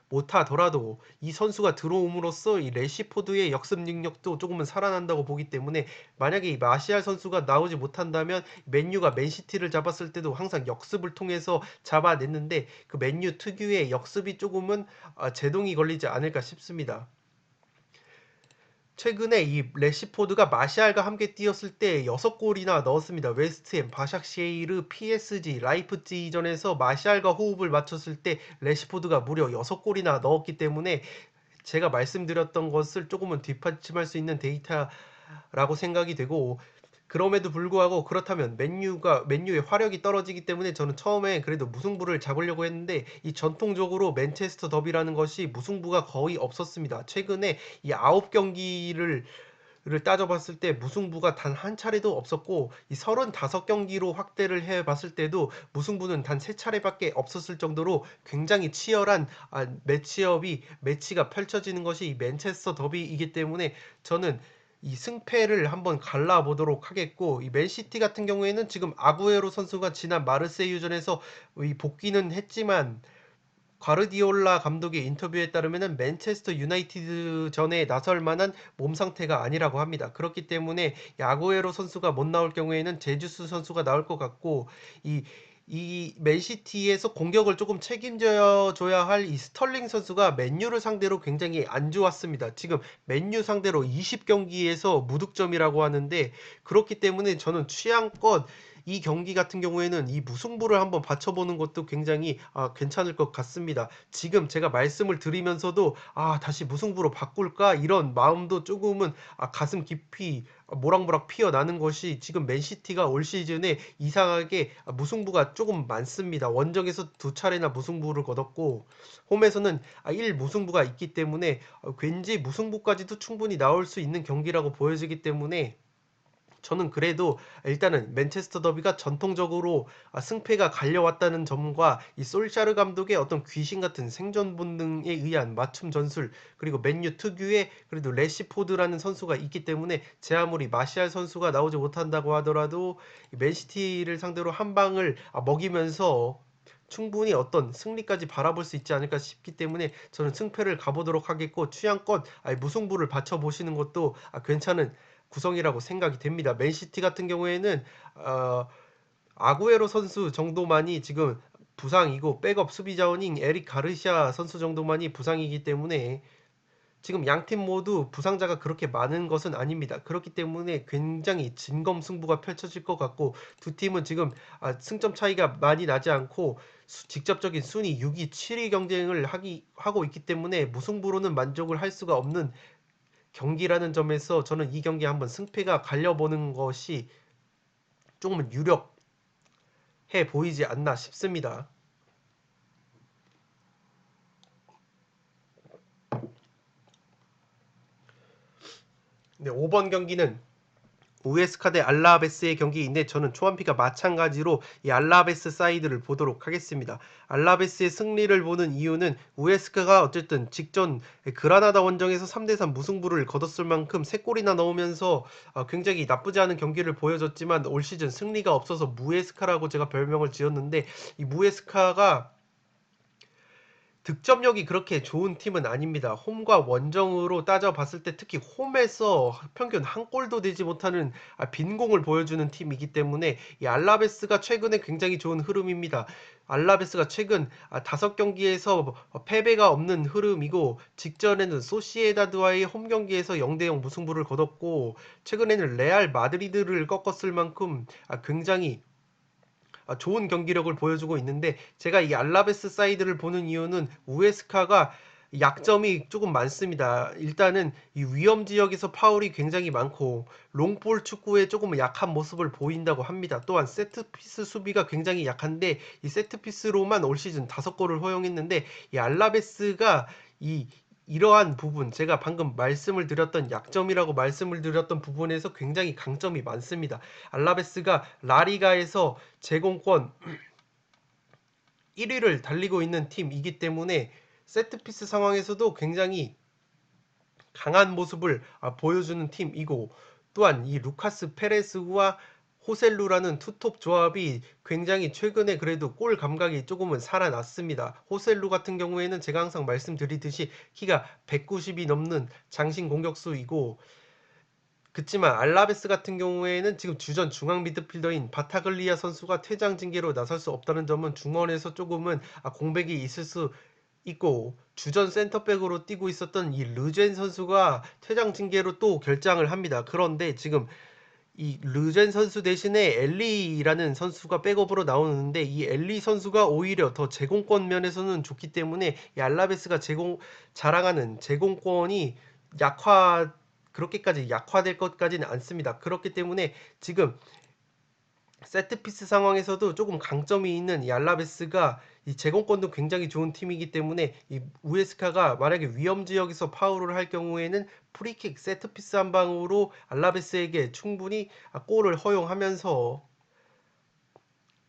못하더라도 이 선수가 들어옴으로써 이 레시포드의 역습 능력도 조금은 살아난다고 보기 때문에, 만약에 이 마시알 선수가 나오지 못한다면 맨유가 맨시티를 잡았을 때도 항상 역습을 통해서 잡아냈는데, 그 맨유 특유의 역습이 조금은 제동이 걸리지 않을까 싶습니다. 최근에 이 레시포드가 마시알과 함께 뛰었을 때 6골이나 넣었습니다. 웨스트햄, 바샥쉐이르, PSG, 라이프치히전에서 마시알과 호흡을 맞췄을 때 레시포드가 무려 6골이나 넣었기 때문에, 제가 말씀드렸던 것을 조금은 뒷받침할 수 있는 데이터라고 생각이 되고, 그럼에도 불구하고 그렇다면 맨유의 화력이 떨어지기 때문에, 저는 처음에 그래도 무승부를 잡으려고 했는데, 이 전통적으로 맨체스터 더비라는 것이 무승부가 거의 없었습니다. 최근에 이 9경기를 따져봤을 때 무승부가 단 한 차례도 없었고, 이 35경기로 확대를 해봤을 때도 무승부는 단 3차례밖에 없었을 정도로 굉장히 치열한 매치가 펼쳐지는 것이 이 맨체스터 더비이기 때문에, 저는 이 승패를 한번 갈라보도록 하겠고, 이 맨시티 같은 경우에는 지금 아구에로 선수가 지난 마르세유전에서 이 복귀는 했지만, 과르디올라 감독의 인터뷰에 따르면은 맨체스터 유나이티드 전에 나설 만한 몸 상태가 아니라고 합니다. 그렇기 때문에 야구에로 선수가 못 나올 경우에는 제주스 선수가 나올 것 같고, 이 맨시티에서 공격을 조금 책임져 줘야 할 이 스털링 선수가 맨유를 상대로 굉장히 안 좋았습니다. 지금 맨유 상대로 20경기에서 무득점이라고 하는데, 그렇기 때문에 저는 취향껏 이 경기 같은 경우에는 이 무승부를 한번 받쳐보는 것도 굉장히 괜찮을 것 같습니다. 지금 제가 말씀을 드리면서도 다시 무승부로 바꿀까 이런 마음도 조금은 가슴 깊이 모락모락 피어나는 것이, 지금 맨시티가 올 시즌에 이상하게 무승부가 조금 많습니다. 원정에서 2차례나 무승부를 거뒀고, 홈에서는 1무승부가 있기 때문에 왠지 무승부까지도 충분히 나올 수 있는 경기라고 보여지기 때문에, 저는 그래도 일단은 맨체스터 더비가 전통적으로 승패가 갈려왔다는 점과 이 솔샤르 감독의 어떤 귀신 같은 생존 본능에 의한 맞춤 전술, 그리고 맨유 특유의 그래도 레시포드라는 선수가 있기 때문에, 제 아무리 마시알 선수가 나오지 못한다고 하더라도 이 맨시티를 상대로 한 방을 먹이면서 충분히 어떤 승리까지 바라볼 수 있지 않을까 싶기 때문에, 저는 승패를 가보도록 하겠고, 취향껏 무승부를 받쳐보시는 것도 괜찮은 구성이라고 생각이 됩니다. 맨시티 같은 경우에는 어, 아구에로 선수 정도만이 지금 부상이고, 백업 수비 자원인 에릭 가르시아 선수 정도만이 부상이기 때문에, 지금 양 팀 모두 부상자가 그렇게 많은 것은 아닙니다. 그렇기 때문에 굉장히 진검승부가 펼쳐질 것 같고, 두 팀은 지금 승점 차이가 많이 나지 않고 직접적인 순위 6위, 7위 경쟁을 하고 있기 때문에, 무승부로는 만족을 할 수가 없는 경기라는 점에서 저는 이 경기에 한번 승패가 갈려보는 것이 조금은 유력해 보이지 않나 싶습니다. 네, 5번 경기는 우에스카 대 알라베스의 경기인데 저는 초안피가 마찬가지로 이 알라베스 사이드를 보도록 하겠습니다. 알라베스의 승리를 보는 이유는 우에스카가 어쨌든 직전 그라나다 원정에서 3대3 무승부를 거뒀을 만큼 3골이나 넣으면서 굉장히 나쁘지 않은 경기를 보여줬지만 올 시즌 승리가 없어서 무에스카라고 제가 별명을 지었는데, 이 무에스카가 득점력이 그렇게 좋은 팀은 아닙니다. 홈과 원정으로 따져봤을 때 특히 홈에서 평균 한 골도 내지 못하는 빈공을 보여주는 팀이기 때문에 이 알라베스가 최근에 굉장히 좋은 흐름입니다. 알라베스가 최근 5경기에서 패배가 없는 흐름이고, 직전에는 소시에다드와의 홈 경기에서 0대0 무승부를 거뒀고, 최근에는 레알 마드리드를 꺾었을 만큼 굉장히 좋은 경기력을 보여주고 있는데, 제가 이 알라베스 사이드를 보는 이유는 우에스카가 약점이 조금 많습니다. 일단은 이 위험 지역에서 파울이 굉장히 많고 롱볼 축구에 조금 약한 모습을 보인다고 합니다. 또한 세트피스 수비가 굉장히 약한데, 이 세트피스로만 올 시즌 5골을 허용했는데, 이 알라베스가 이 이러한 부분, 제가 방금 말씀을 드렸던 약점이라고 말씀을 드렸던 부분에서 굉장히 강점이 많습니다. 알라베스가 라리가에서 제공권 1위를 달리고 있는 팀이기 때문에 세트피스 상황에서도 굉장히 강한 모습을 보여주는 팀이고, 또한 이 루카스 페레스와 호셀루라는 투톱 조합이 굉장히 최근에 그래도 골 감각이 조금은 살아났습니다. 호셀루 같은 경우에는 제가 항상 말씀드리듯이 키가 190이 넘는 장신 공격수이고, 그치만 알라베스 같은 경우에는 지금 주전 중앙 미드필더인 바타글리아 선수가 퇴장 징계로 나설 수 없다는 점은 중원에서 조금은 공백이 있을 수 있고, 주전 센터백으로 뛰고 있었던 이 르젠 선수가 퇴장 징계로 또 결장을 합니다. 그런데 지금 이 르젠 선수 대신에 엘리라는 선수가 백업으로 나오는데, 이 엘리 선수가 오히려 더 제공권 면에서는 좋기 때문에 이 알라베스가 자랑하는 제공권이 약화 그렇게까지 약화될 것까지는 않습니다. 그렇기 때문에 지금 세트피스 상황에서도 조금 강점이 있는 이 알라베스가 이 제공권도 굉장히 좋은 팀이기 때문에, 이 우에스카가 만약에 위험 지역에서 파울을 할 경우에는 프리킥 세트피스 한 방으로 알라베스에게 충분히 골을 허용하면서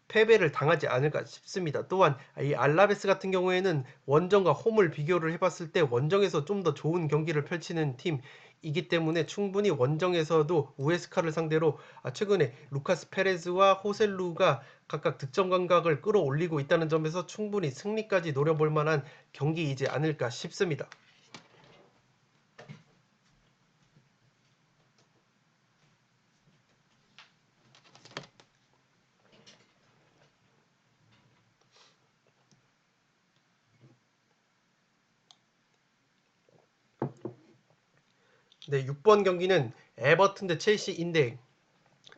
패배를 당하지 않을까 싶습니다. 또한 이 알라베스 같은 경우에는 원정과 홈을 비교를 해봤을 때 원정에서 좀 더 좋은 경기를 펼치는 팀이기 때문에 충분히 원정에서도 우에스카를 상대로 최근에 루카스 페레즈와 호셀루가 각각 득점 감각을 끌어올리고 있다는 점에서 충분히 승리까지 노려볼 만한 경기이지 않을까 싶습니다. 네, 6번 경기는 에버튼 대 첼시인데,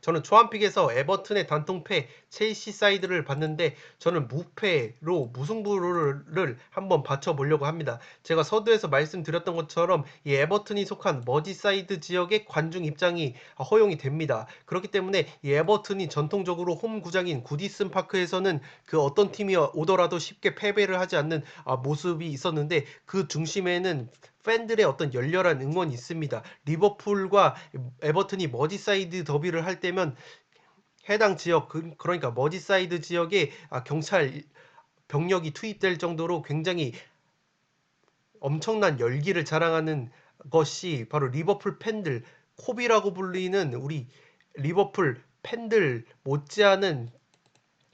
저는 초안픽에서 에버튼의 단통패 첼시 사이드를 봤는데 저는 무패로 무승부를 한번 받쳐보려고 합니다. 제가 서두에서 말씀드렸던 것처럼 이 에버튼이 속한 머지사이드 지역의 관중 입장이 허용이 됩니다. 그렇기 때문에 이 에버튼이 전통적으로 홈 구장인 구디슨 파크에서는 그 어떤 팀이 오더라도 쉽게 패배를 하지 않는 모습이 있었는데, 그 중심에는 팬들의 어떤 열렬한 응원이 있습니다. 리버풀과 에버튼이 머지사이드 더비를 할 때면 해당 지역, 그러니까 머지사이드 지역에 경찰 병력이 투입될 정도로 굉장히 엄청난 열기를 자랑하는 것이 바로 리버풀 팬들, 코비라고 불리는 우리 리버풀 팬들 못지않은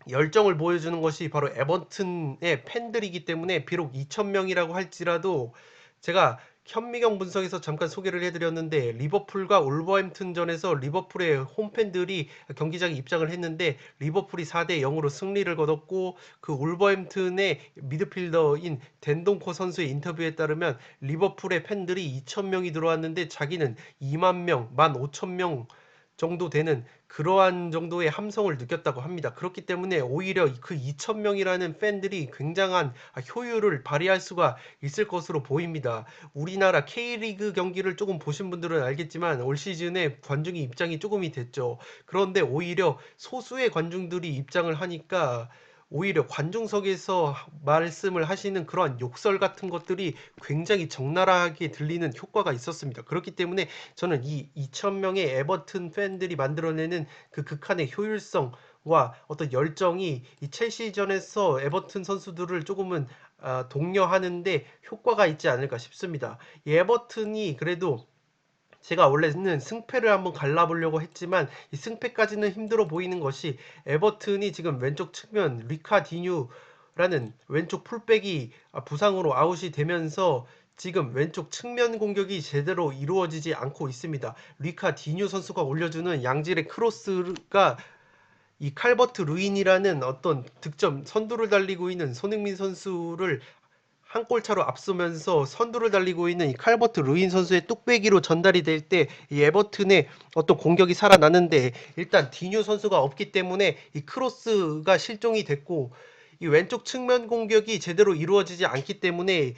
열정을 보여주는 것이 바로 에버튼의 팬들이기 때문에, 비록 2,000명이라고 할지라도 제가 현미경 분석에서 잠깐 소개를 해드렸는데, 리버풀과 울버햄튼전에서 리버풀의 홈팬들이 경기장에 입장을 했는데 리버풀이 4대 0으로 승리를 거뒀고, 그 울버햄튼의 미드필더인 덴동코 선수의 인터뷰에 따르면 리버풀의 팬들이 2,000명이 들어왔는데 자기는 2만 명, 15,000명 정도 되는 그러한 정도의 함성을 느꼈다고 합니다. 그렇기 때문에 오히려 그 2,000명이라는 팬들이 굉장한 효율을 발휘할 수가 있을 것으로 보입니다. 우리나라 K리그 경기를 조금 보신 분들은 알겠지만 올 시즌에 관중이 입장이 조금이 됐죠. 그런데 오히려 소수의 관중들이 입장을 하니까 오히려 관중석에서 말씀을 하시는 그러한 욕설 같은 것들이 굉장히 적나라하게 들리는 효과가 있었습니다. 그렇기 때문에 저는 이 2,000명의 에버튼 팬들이 만들어내는 그 극한의 효율성과 어떤 열정이 이 첼시전에서 에버튼 선수들을 조금은 독려하는데 효과가 있지 않을까 싶습니다. 이 에버튼이 그래도 제가 원래는 승패를 한번 갈라보려고 했지만 이 승패까지는 힘들어 보이는 것이 에버튼이 지금 왼쪽 측면 리카디뉴라는 왼쪽 풀백이 부상으로 아웃이 되면서 지금 왼쪽 측면 공격이 제대로 이루어지지 않고 있습니다. 리카디뉴 선수가 올려주는 양질의 크로스가 이 칼버트 루인이라는 어떤 득점 선두를 달리고 있는 손흥민 선수를 한 골 차로 앞서면서 선두를 달리고 있는 이 칼버트 루인 선수의 뚝배기로 전달이 될 때 이 에버튼의 어떤 공격이 살아나는데 일단 디뉴 선수가 없기 때문에 이 크로스가 실종이 됐고 이 왼쪽 측면 공격이 제대로 이루어지지 않기 때문에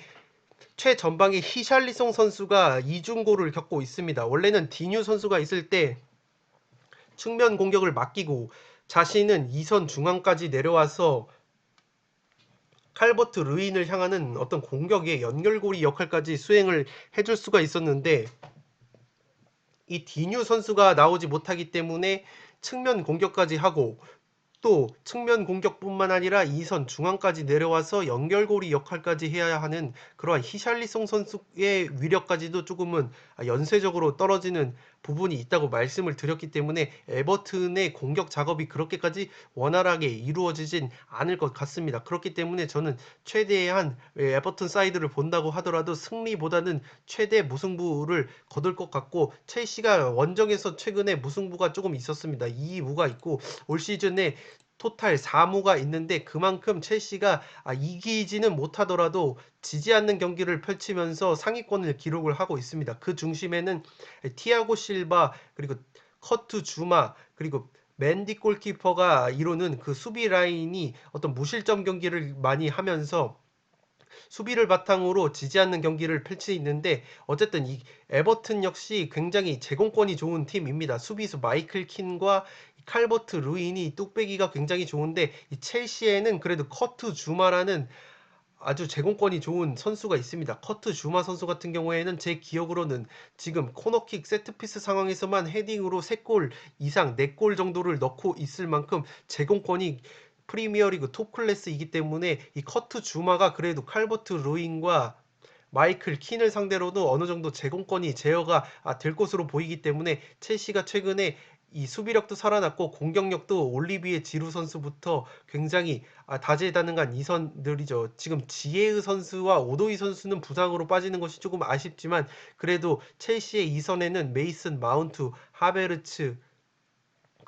최전방의 히샬리송 선수가 이중고를 겪고 있습니다. 원래는 디뉴 선수가 있을 때 측면 공격을 맡기고 자신은 2선 중앙까지 내려와서 칼버트 르인을 향하는 어떤 공격의 연결고리 역할까지 수행을 해줄 수가 있었는데 이 디뉴 선수가 나오지 못하기 때문에 측면 공격까지 하고 또 측면 공격뿐만 아니라 2선 중앙까지 내려와서 연결고리 역할까지 해야 하는 그러한 히샬리송 선수의 위력까지도 조금은 연쇄적으로 떨어지는 부분이 있다고 말씀을 드렸기 때문에 에버튼의 공격 작업이 그렇게까지 원활하게 이루어지진 않을 것 같습니다. 그렇기 때문에 저는 최대한 에버튼 사이드를 본다고 하더라도 승리보다는 최대 무승부를 거둘 것 같고 첼시가 원정에서 최근에 무승부가 조금 있었습니다. 2무가 있고 올 시즌에 토탈 4무가 있는데 그만큼 첼시가 이기지는 못하더라도 지지 않는 경기를 펼치면서 상위권을 기록을 하고 있습니다. 그 중심에는 티아고 실바 그리고 커트 주마 그리고 맨디 골키퍼가 이루는 그 수비 라인이 어떤 무실점 경기를 많이 하면서 수비를 바탕으로 지지 않는 경기를 펼치는데 어쨌든 이 에버튼 역시 굉장히 제공권이 좋은 팀입니다. 수비수 마이클 킨과 칼버트 루인이 뚝배기가 굉장히 좋은데 이 첼시에는 그래도 커트 주마라는 아주 제공권이 좋은 선수가 있습니다. 커트 주마 선수 같은 경우에는 제 기억으로는 지금 코너킥 세트피스 상황에서만 헤딩으로 3골 이상 4골 정도를 넣고 있을 만큼 제공권이 프리미어리그 톱 클래스이기 때문에 이 커트 주마가 그래도 칼버트 루인과 마이클 킨을 상대로도 어느 정도 제공권이 제어가 될 것으로 보이기 때문에 첼시가 최근에 이 수비력도 살아났고 공격력도 올리비에 지루 선수부터 굉장히 다재다능한 이선들이죠. 지금 지에으 선수와 오도이 선수는 부상으로 빠지는 것이 조금 아쉽지만 그래도 첼시의 이선에는 메이슨 마운트, 하베르츠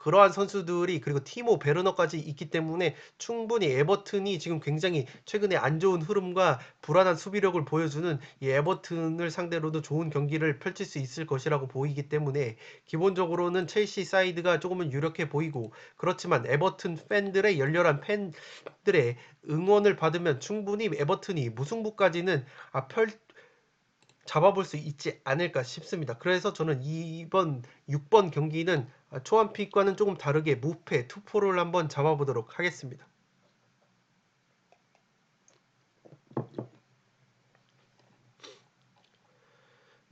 그러한 선수들이 그리고 티모 베르너까지 있기 때문에 충분히 에버튼이 지금 굉장히 최근에 안 좋은 흐름과 불안한 수비력을 보여주는 이 에버튼을 상대로도 좋은 경기를 펼칠 수 있을 것이라고 보이기 때문에 기본적으로는 첼시 사이드가 조금은 유력해 보이고 그렇지만 에버튼 팬들의 열렬한 팬들의 응원을 받으면 충분히 에버튼이 무승부까지는 잡아볼 수 있지 않을까 싶습니다. 그래서 저는 이번 6번 경기는 초안픽과는 조금 다르게 무패 투포를 한번 잡아보도록 하겠습니다.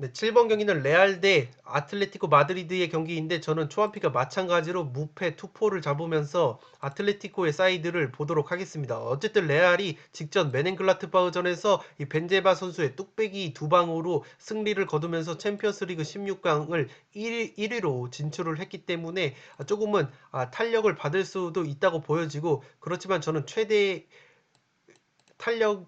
네, 7번 경기는 레알 대 아틀레티코 마드리드의 경기인데 저는 초안픽과 마찬가지로 무패 투포를 잡으면서 아틀레티코의 사이드를 보도록 하겠습니다. 어쨌든 레알이 직전 메넨글라트바흐전에서 이 벤제바 선수의 뚝배기 두 방으로 승리를 거두면서 챔피언스리그 16강을 1위로 진출을 했기 때문에 조금은 탄력을 받을 수도 있다고 보여지고 그렇지만 저는 최대 탄력을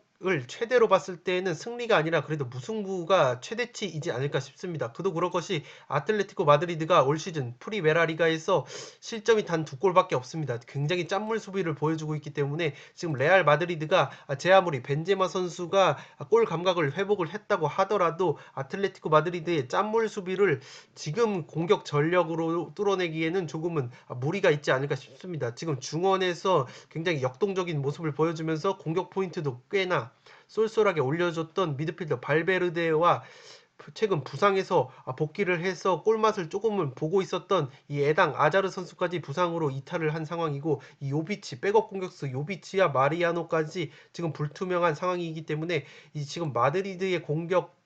최대로 봤을 때는 승리가 아니라 그래도 무승부가 최대치이지 않을까 싶습니다. 그도 그럴 것이 아틀레티코 마드리드가 올 시즌 프리메라 리가에서 실점이 단 2골밖에 없습니다. 굉장히 짠물 수비를 보여주고 있기 때문에 지금 레알 마드리드가 제 아무리 벤제마 선수가 골 감각을 회복을 했다고 하더라도 아틀레티코 마드리드의 짠물 수비를 지금 공격 전력으로 뚫어내기에는 조금은 무리가 있지 않을까 싶습니다. 지금 중원에서 굉장히 역동적인 모습을 보여주면서 공격 포인트도 꽤나 쏠쏠하게 올려줬던 미드필더 발베르데와 최근 부상에서 복귀를 해서 골맛을 조금은 보고 있었던 이 에당 아자르 선수까지 부상으로 이탈을 한 상황이고, 이 요비치 백업 공격수 요비치와 마리아노까지 지금 불투명한 상황이기 때문에 이 지금 마드리드의 공격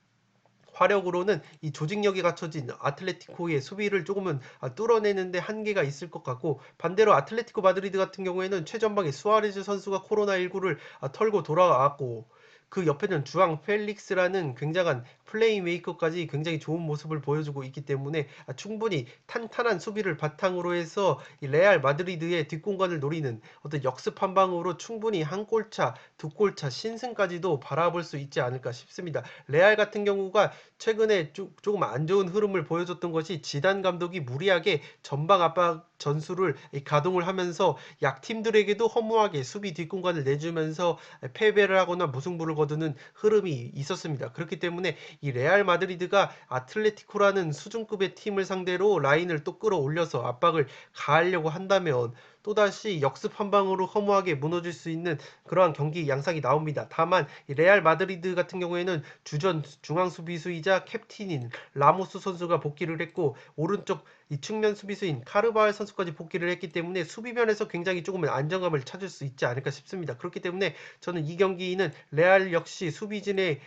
화력으로는 이 조직력이 갖춰진 아틀레티코의 수비를 조금은 뚫어내는데 한계가 있을 것 같고, 반대로 아틀레티코 마드리드 같은 경우에는 최전방에 수아레즈 선수가 코로나19를 털고 돌아왔고, 그 옆에는 주앙 펠릭스라는 굉장한 플레이메이커까지 굉장히 좋은 모습을 보여주고 있기 때문에 충분히 탄탄한 수비를 바탕으로 해서 이 레알 마드리드의 뒷공간을 노리는 어떤 역습 한 방으로 충분히 한 골차, 두 골차 신승까지도 바라볼 수 있지 않을까 싶습니다. 레알 같은 경우가 최근에 조금 안 좋은 흐름을 보여줬던 것이, 지단 감독이 무리하게 전방 압박 전술을 가동을 하면서 약팀들에게도 허무하게 수비 뒷공간을 내주면서 패배를 하거나 무승부를 거두는 흐름이 있었습니다. 그렇기 때문에 이 레알 마드리드가 아틀레티코라는 수준급의 팀을 상대로 라인을 또 끌어올려서 압박을 가하려고 한다면 또다시 역습 한 방으로 허무하게 무너질 수 있는 그러한 경기 양상이 나옵니다. 다만 이 레알 마드리드 같은 경우에는 주전 중앙 수비수이자 캡틴인 라모스 선수가 복귀를 했고, 오른쪽 이 측면 수비수인 카르바알 선수까지 복귀를 했기 때문에 수비면에서 굉장히 조금은 안정감을 찾을 수 있지 않을까 싶습니다. 그렇기 때문에 저는 이 경기는 레알 역시 수비진의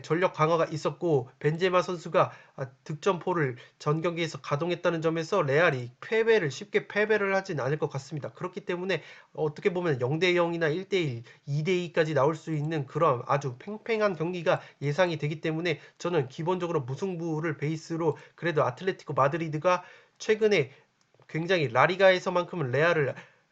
전력 강화가 있었고, 벤제마 선수가 득점포를 전 경기에서 가동했다는 점에서 레알이 쉽게 패배를 하진 않을 것 같습니다. 그렇기 때문에 어떻게 보면 0대 0이나 1대 1, 2대 2까지 나올 수 있는 그런 아주 팽팽한 경기가 예상이 되기 때문에 저는 기본적으로 무승부를 베이스로 그래도 아틀레티코 마드리드가 최근에 굉장히 라리가에서만큼은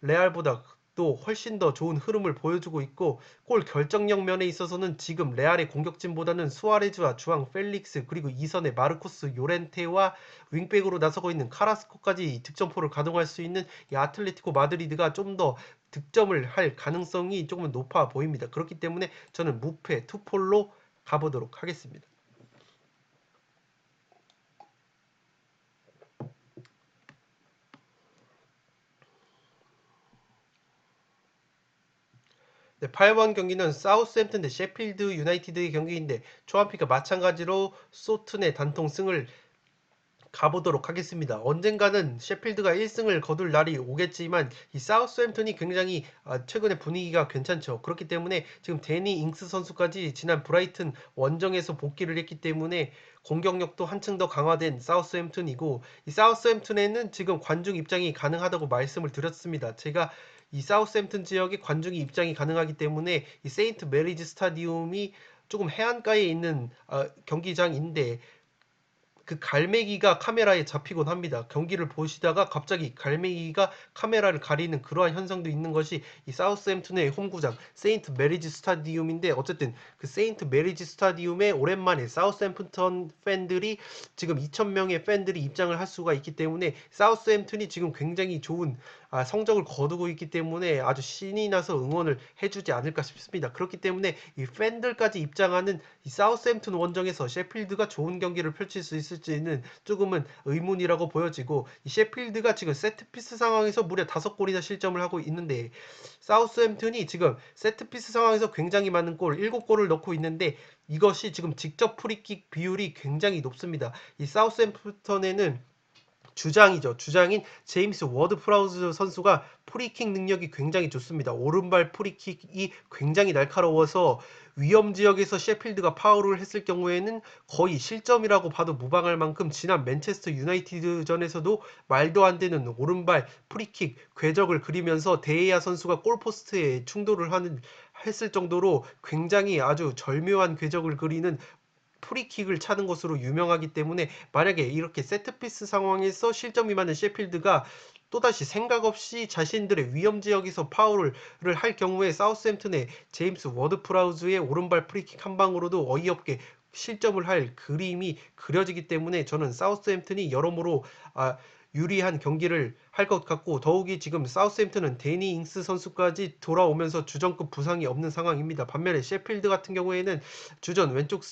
레알보다 또 훨씬 더 좋은 흐름을 보여주고 있고, 골 결정력 면에 있어서는 지금 레알의 공격진보다는 수아레즈와 주앙 펠릭스, 그리고 이선의 마르코스 요렌테와 윙백으로 나서고 있는 카라스코까지 득점포를 가동할 수 있는 이 아틀레티코 마드리드가 좀 더 득점을 할 가능성이 조금 높아 보입니다. 그렇기 때문에 저는 무패 투폴로 가보도록 하겠습니다. 네, 8번 경기는 사우스햄튼 대 셰필드 유나이티드의 경기인데, 초안피가 마찬가지로 소튼의 단통 승을 가보도록 하겠습니다. 언젠가는 셰필드가 1승을 거둘 날이 오겠지만 이 사우스햄튼이 굉장히 최근에 분위기가 괜찮죠. 그렇기 때문에 지금 데니 잉스 선수까지 지난 브라이튼 원정에서 복귀를 했기 때문에 공격력도 한층 더 강화된 사우스햄튼이고, 이 사우스햄튼에는 지금 관중 입장이 가능하다고 말씀을 드렸습니다. 제가 이 사우스햄튼 지역에 관중이 입장이 가능하기 때문에 이 세인트 메리지 스타디움이 조금 해안가에 있는 경기장인데, 그 갈매기가 카메라에 잡히곤 합니다. 경기를 보시다가 갑자기 갈매기가 카메라를 가리는 그러한 현상도 있는 것이 이 사우스햄튼의 홈구장 세인트 메리지 스타디움인데, 어쨌든 그 세인트 메리지 스타디움에 오랜만에 사우스햄튼 팬들이 지금 2,000명의 팬들이 입장을 할 수가 있기 때문에, 사우스햄튼이 지금 굉장히 좋은 성적을 거두고 있기 때문에 아주 신이 나서 응원을 해주지 않을까 싶습니다. 그렇기 때문에 이 팬들까지 입장하는 이 사우스햄튼 원정에서 셰필드가 좋은 경기를 펼칠 수 있을지는 조금은 의문이라고 보여지고, 이 셰필드가 지금 세트피스 상황에서 무려 5골이나 실점을 하고 있는데, 사우스햄튼이 지금 세트피스 상황에서 굉장히 많은 골 7골을 넣고 있는데, 이것이 지금 직접 프리킥 비율이 굉장히 높습니다. 이 사우스햄튼에는 주장이죠. 주장인 제임스 워드 프라우즈 선수가 프리킥 능력이 굉장히 좋습니다. 오른발 프리킥이 굉장히 날카로워서 위험 지역에서 셰필드가 파울을 했을 경우에는 거의 실점이라고 봐도 무방할 만큼, 지난 맨체스터 유나이티드전에서도 말도 안 되는 오른발 프리킥 궤적을 그리면서 데이아 선수가 골포스트에 충돌을 했을 정도로 굉장히 아주 절묘한 궤적을 그리는 프리킥을 차는 것으로 유명하기 때문에, 만약에 이렇게 세트피스 상황에서 실점이 많은 셰필드가 또다시 생각 없이 자신들의 위험 지역에서 파울을 할 경우에 사우스햄튼의 제임스 워드 프라우즈의 오른발 프리킥 한 방으로도 어이없게 실점을 할 그림이 그려지기 때문에, 저는 사우스햄튼이 여러모로 유리한 경기를 할 것 같고, 더욱이 지금 사우스햄튼은 데니 잉스 선수까지 돌아오면서 주전급 부상이 없는 상황입니다. 반면에 셰필드 같은 경우에는 주전 왼쪽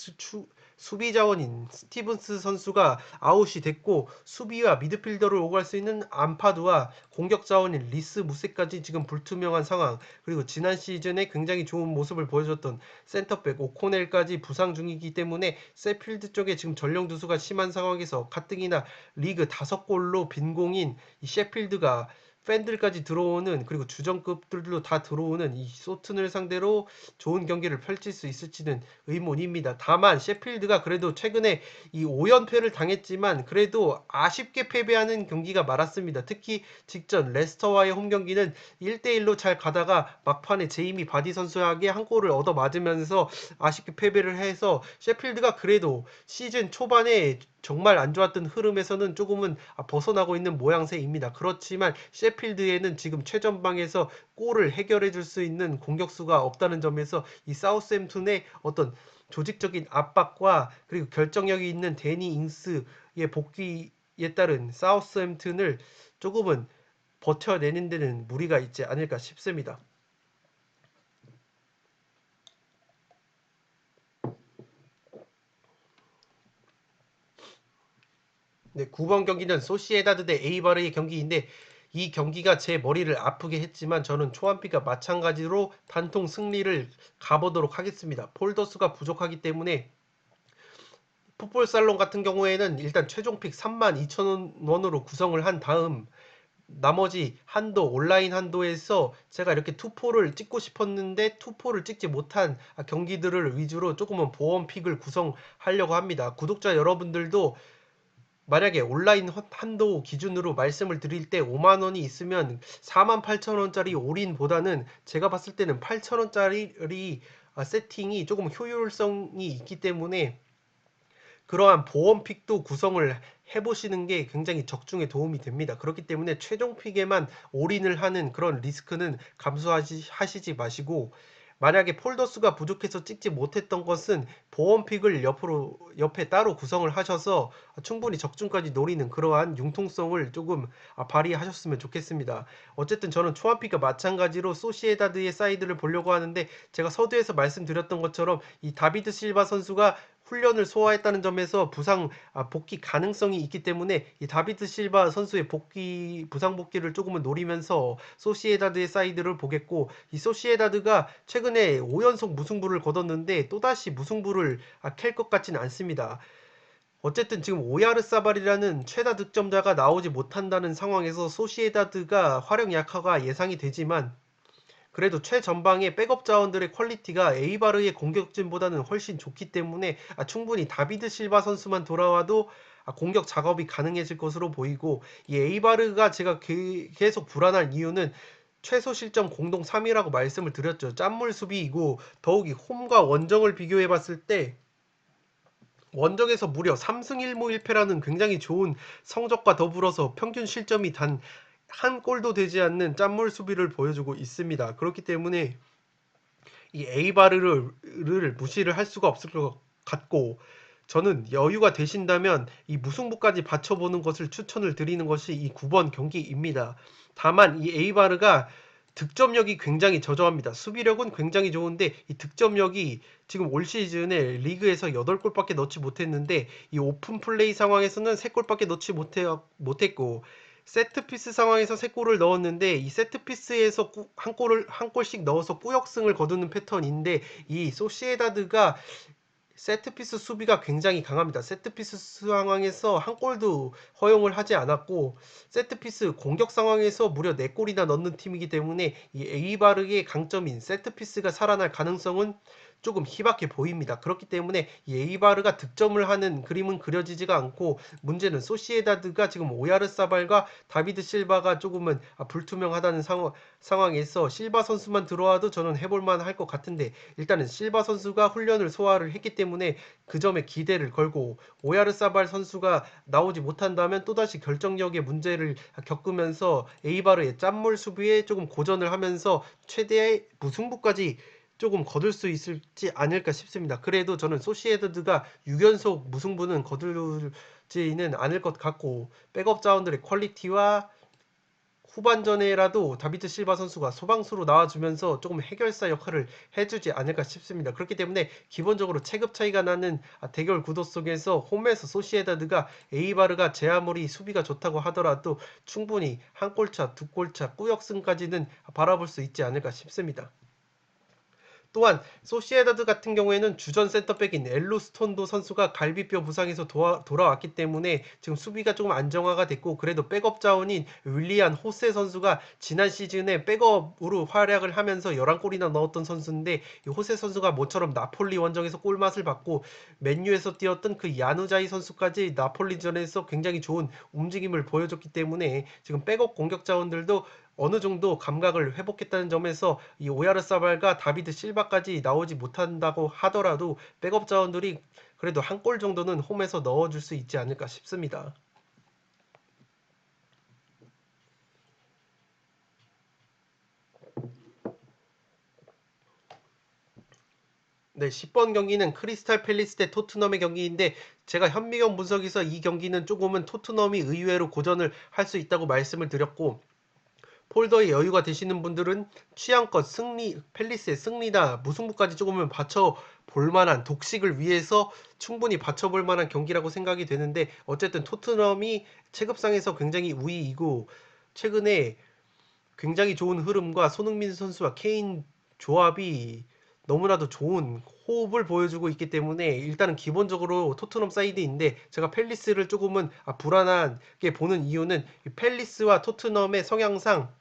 수비 자원인 스티븐스 선수가 아웃이 됐고 수비와 미드필더를 오갈 수 있는 암파드와 공격 자원인 리스 무세까지 지금 불투명한 상황. 그리고 지난 시즌에 굉장히 좋은 모습을 보여줬던 센터백 오코넬까지 부상 중이기 때문에 세필드 쪽에 지금 전령 두수가 심한 상황에서 가뜩이나 리그 5골로 빈공인 이 셰필드가 팬들까지 들어오는, 그리고 주전급들도 다 들어오는 이 소튼을 상대로 좋은 경기를 펼칠 수 있을지는 의문입니다. 다만 셰필드가 그래도 최근에 이 5연패를 당했지만 그래도 아쉽게 패배하는 경기가 많았습니다. 특히 직전 레스터와의 홈 경기는 1대1로 잘 가다가 막판에 제이미 바디 선수에게 한 골을 얻어 맞으면서 아쉽게 패배를 해서 셰필드가 그래도 시즌 초반에 정말 안 좋았던 흐름에서는 조금은 벗어나고 있는 모양새입니다. 그렇지만 셰필드에는 지금 최전방에서 골을 해결해 줄 수 있는 공격수가 없다는 점에서 이 사우스햄튼의 어떤 조직적인 압박과 그리고 결정력이 있는 데니 잉스의 복귀에 따른 사우스햄튼을 조금은 버텨내는 데는 무리가 있지 않을까 싶습니다. 네, 9번 경기는 소시에다드 대 에이바르의 경기인데 이 경기가 제 머리를 아프게 했지만 저는 초안피가 마찬가지로 단통 승리를 가보도록 하겠습니다. 폴더스가 부족하기 때문에 풋볼살롱 같은 경우에는 일단 최종픽 32,000원으로 구성을 한 다음 나머지 한도, 온라인 한도에서 제가 이렇게 투포를 찍고 싶었는데 투포를 찍지 못한 경기들을 위주로 조금은 보험픽을 구성하려고 합니다. 구독자 여러분들도 만약에 온라인 한도 기준으로 말씀을 드릴 때 5만 원이 있으면 48,000원짜리 올인보다는 제가 봤을 때는 8,000원짜리 세팅이 조금 효율성이 있기 때문에 그러한 보험픽도 구성을 해보시는 게 굉장히 적중에 도움이 됩니다. 그렇기 때문에 최종 픽에만 올인을 하는 그런 리스크는 감수하시지 마시고, 만약에 폴더수가 부족해서 찍지 못했던 것은 보험픽을 옆에 따로 구성을 하셔서 충분히 적중까지 노리는 그러한 융통성을 조금 발휘하셨으면 좋겠습니다. 어쨌든 저는 초안픽과 마찬가지로 소시에다드의 사이드를 보려고 하는데, 제가 서두에서 말씀드렸던 것처럼 이 다비드 실바 선수가 훈련을 소화했다는 점에서 복귀 가능성이 있기 때문에 이 다비드 실바 선수의 부상 복귀를 조금은 노리면서 소시에다드의 사이드를 보겠고, 이 소시에다드가 최근에 5연속 무승부를 거뒀는데 또다시 무승부를 캘 것 같지는 않습니다. 어쨌든 지금 오야르사발이라는 최다 득점자가 나오지 못한다는 상황에서 소시에다드가 활용 약화가 예상이 되지만 그래도 최전방의 백업 자원들의 퀄리티가 에이바르의 공격진보다는 훨씬 좋기 때문에 충분히 다비드 실바 선수만 돌아와도 공격 작업이 가능해질 것으로 보이고, 이 에이바르가 제가 계속 불안한 이유는 최소 실점 공동 3위라고 말씀을 드렸죠. 짠물 수비이고 더욱이 홈과 원정을 비교해 봤을 때 원정에서 무려 3승 1무 1패라는 굉장히 좋은 성적과 더불어서 평균 실점이 단 한 골도 되지 않는 짠물 수비를 보여주고 있습니다. 그렇기 때문에 이 에이바르를 무시를 할 수가 없을 것 같고, 저는 여유가 되신다면 이 무승부까지 받쳐보는 것을 추천을 드리는 것이 이 9번 경기입니다. 다만 이 에이바르가 득점력이 굉장히 저조합니다. 수비력은 굉장히 좋은데 이 득점력이 지금 올 시즌에 리그에서 8골밖에 넣지 못했는데 이 오픈 플레이 상황에서는 3골밖에 넣지 못했고, 세트피스 상황에서 3골을 넣었는데 이 세트피스에서 한 골씩 넣어서 꾸역승을 거두는 패턴인데, 이 소시에다드가 세트피스 수비가 굉장히 강합니다. 세트피스 상황에서 한 골도 허용을 하지 않았고 세트피스 공격 상황에서 무려 4골이나 넣는 팀이기 때문에 이 에이바르의 강점인 세트피스가 살아날 가능성은 조금 희박해 보입니다. 그렇기 때문에 이 에이바르가 득점을 하는 그림은 그려지지가 않고, 문제는 소시에다드가 지금 오야르사발과 다비드 실바가 조금은 불투명하다는 상황에서 실바 선수만 들어와도 저는 해볼만 할 것 같은데, 일단은 실바 선수가 훈련을 소화를 했기 때문에 그 점에 기대를 걸고, 오야르사발 선수가 나오지 못한다면 또다시 결정력의 문제를 겪으면서 에이바르의 짠물 수비에 조금 고전을 하면서 최대의 무승부까지 조금 거둘 수 있을지 않을까 싶습니다. 그래도 저는 소시에다드가 6연속 무승부는 거둘지는 않을 것 같고, 백업 자원들의 퀄리티와 후반전에라도 다비드 실바 선수가 소방수로 나와주면서 조금 해결사 역할을 해주지 않을까 싶습니다. 그렇기 때문에 기본적으로 체급 차이가 나는 대결 구도 속에서 홈에서 소시에다드가 에이바르가 제 아무리 수비가 좋다고 하더라도 충분히 한 골차, 두 골차, 꾸역승까지는 바라볼 수 있지 않을까 싶습니다. 또한 소시에다드 같은 경우에는 주전 센터백인 엘루스톤도 선수가 갈비뼈 부상에서 돌아왔기 때문에 지금 수비가 조금 안정화가 됐고, 그래도 백업 자원인 윌리안 호세 선수가 지난 시즌에 백업으로 활약을 하면서 11골이나 넣었던 선수인데, 이 호세 선수가 모처럼 나폴리 원정에서 골맛을 봤고 맨유에서 뛰었던 그 야누자이 선수까지 나폴리전에서 굉장히 좋은 움직임을 보여줬기 때문에 지금 백업 공격 자원들도 어느 정도 감각을 회복했다는 점에서 이 오야르사발과 다비드 실바까지 나오지 못한다고 하더라도 백업 자원들이 그래도 한 골 정도는 홈에서 넣어줄 수 있지 않을까 싶습니다. 네, 10번 경기는 크리스탈 팰리스 대 토트넘의 경기인데, 제가 현미경 분석에서 이 경기는 조금은 토트넘이 의외로 고전을 할 수 있다고 말씀을 드렸고, 폴더에 여유가 되시는 분들은 취향껏 팰리스의 승리나 무승부까지 조금은 받쳐 볼 만한, 독식을 위해서 충분히 받쳐 볼 만한 경기라고 생각이 되는데, 어쨌든 토트넘이 체급상에서 굉장히 우위이고 최근에 굉장히 좋은 흐름과 손흥민 선수와 케인 조합이 너무나도 좋은 호흡을 보여주고 있기 때문에 일단은 기본적으로 토트넘 사이드인데, 제가 팰리스를 조금은 불안하게 보는 이유는 이 팰리스와 토트넘의 성향상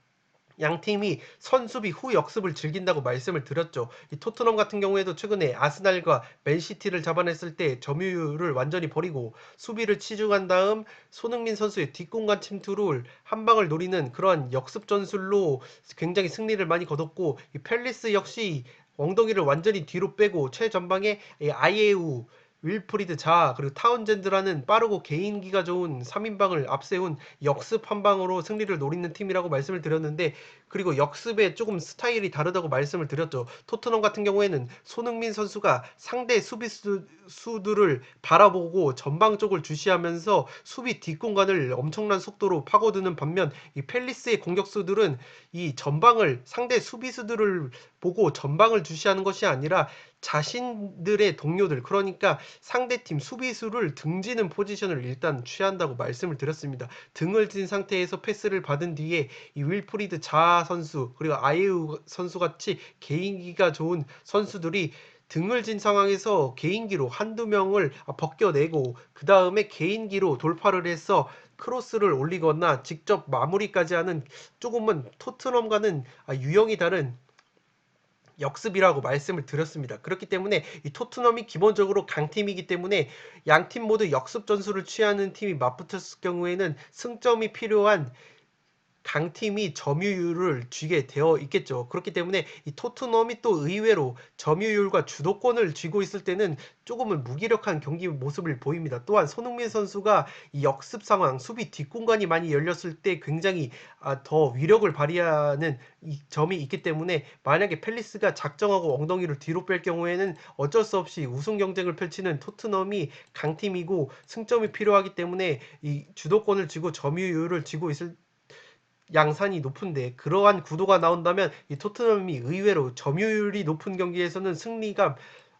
양 팀이 선수비 후 역습을 즐긴다고 말씀을 드렸죠. 이 토트넘 같은 경우에도 최근에 아스날과 맨시티를 잡아냈을 때 점유율을 완전히 버리고 수비를 치중한 다음 손흥민 선수의 뒷공간 침투를 한 방을 노리는 그러한 역습 전술로 굉장히 승리를 많이 거뒀고, 이 팰리스 역시 엉덩이를 완전히 뒤로 빼고 최전방에 아예우, 윌프리드 자아, 그리고 타운젠드라는 빠르고 개인기가 좋은 3인방을 앞세운 역습 한 방으로 승리를 노리는 팀이라고 말씀을 드렸는데, 그리고 역습의 조금 스타일이 다르다고 말씀을 드렸죠. 토트넘 같은 경우에는 손흥민 선수가 상대 수비수들을 바라보고 전방 쪽을 주시하면서 수비 뒷공간을 엄청난 속도로 파고드는 반면, 이 팰리스의 공격수들은 이 전방을, 상대 수비수들을 보고 전방을 주시하는 것이 아니라 자신들의 동료들, 그러니까 상대팀 수비수를 등지는 포지션을 일단 취한다고 말씀을 드렸습니다. 등을 진 상태에서 패스를 받은 뒤에 이 윌프리드 자아 선수, 그리고 아예우 선수 같이 개인기가 좋은 선수들이 등을 진 상황에서 개인기로 한두 명을 벗겨내고 그 다음에 개인기로 돌파를 해서 크로스를 올리거나 직접 마무리까지 하는, 조금은 토트넘과는 유형이 다른 역습이라고 말씀을 드렸습니다. 그렇기 때문에 이 토트넘이 기본적으로 강팀이기 때문에 양 팀 모두 역습 전술을 취하는 팀이 맞붙었을 경우에는 승점이 필요한 강팀이 점유율을 쥐게 되어 있겠죠. 그렇기 때문에 이 토트넘이 또 의외로 점유율과 주도권을 쥐고 있을 때는 조금은 무기력한 경기 모습을 보입니다. 또한 손흥민 선수가 이 역습 상황, 수비 뒷공간이 많이 열렸을 때 굉장히 더 위력을 발휘하는 이 점이 있기 때문에, 만약에 팰리스가 작정하고 엉덩이를 뒤로 뺄 경우에는 어쩔 수 없이 우승 경쟁을 펼치는 토트넘이 강팀이고 승점이 필요하기 때문에 이 주도권을 쥐고 점유율을 쥐고 있을 양산이 높은데, 그러한 구도가 나온다면 이 토트넘이 의외로 점유율이 높은 경기에서는 승리가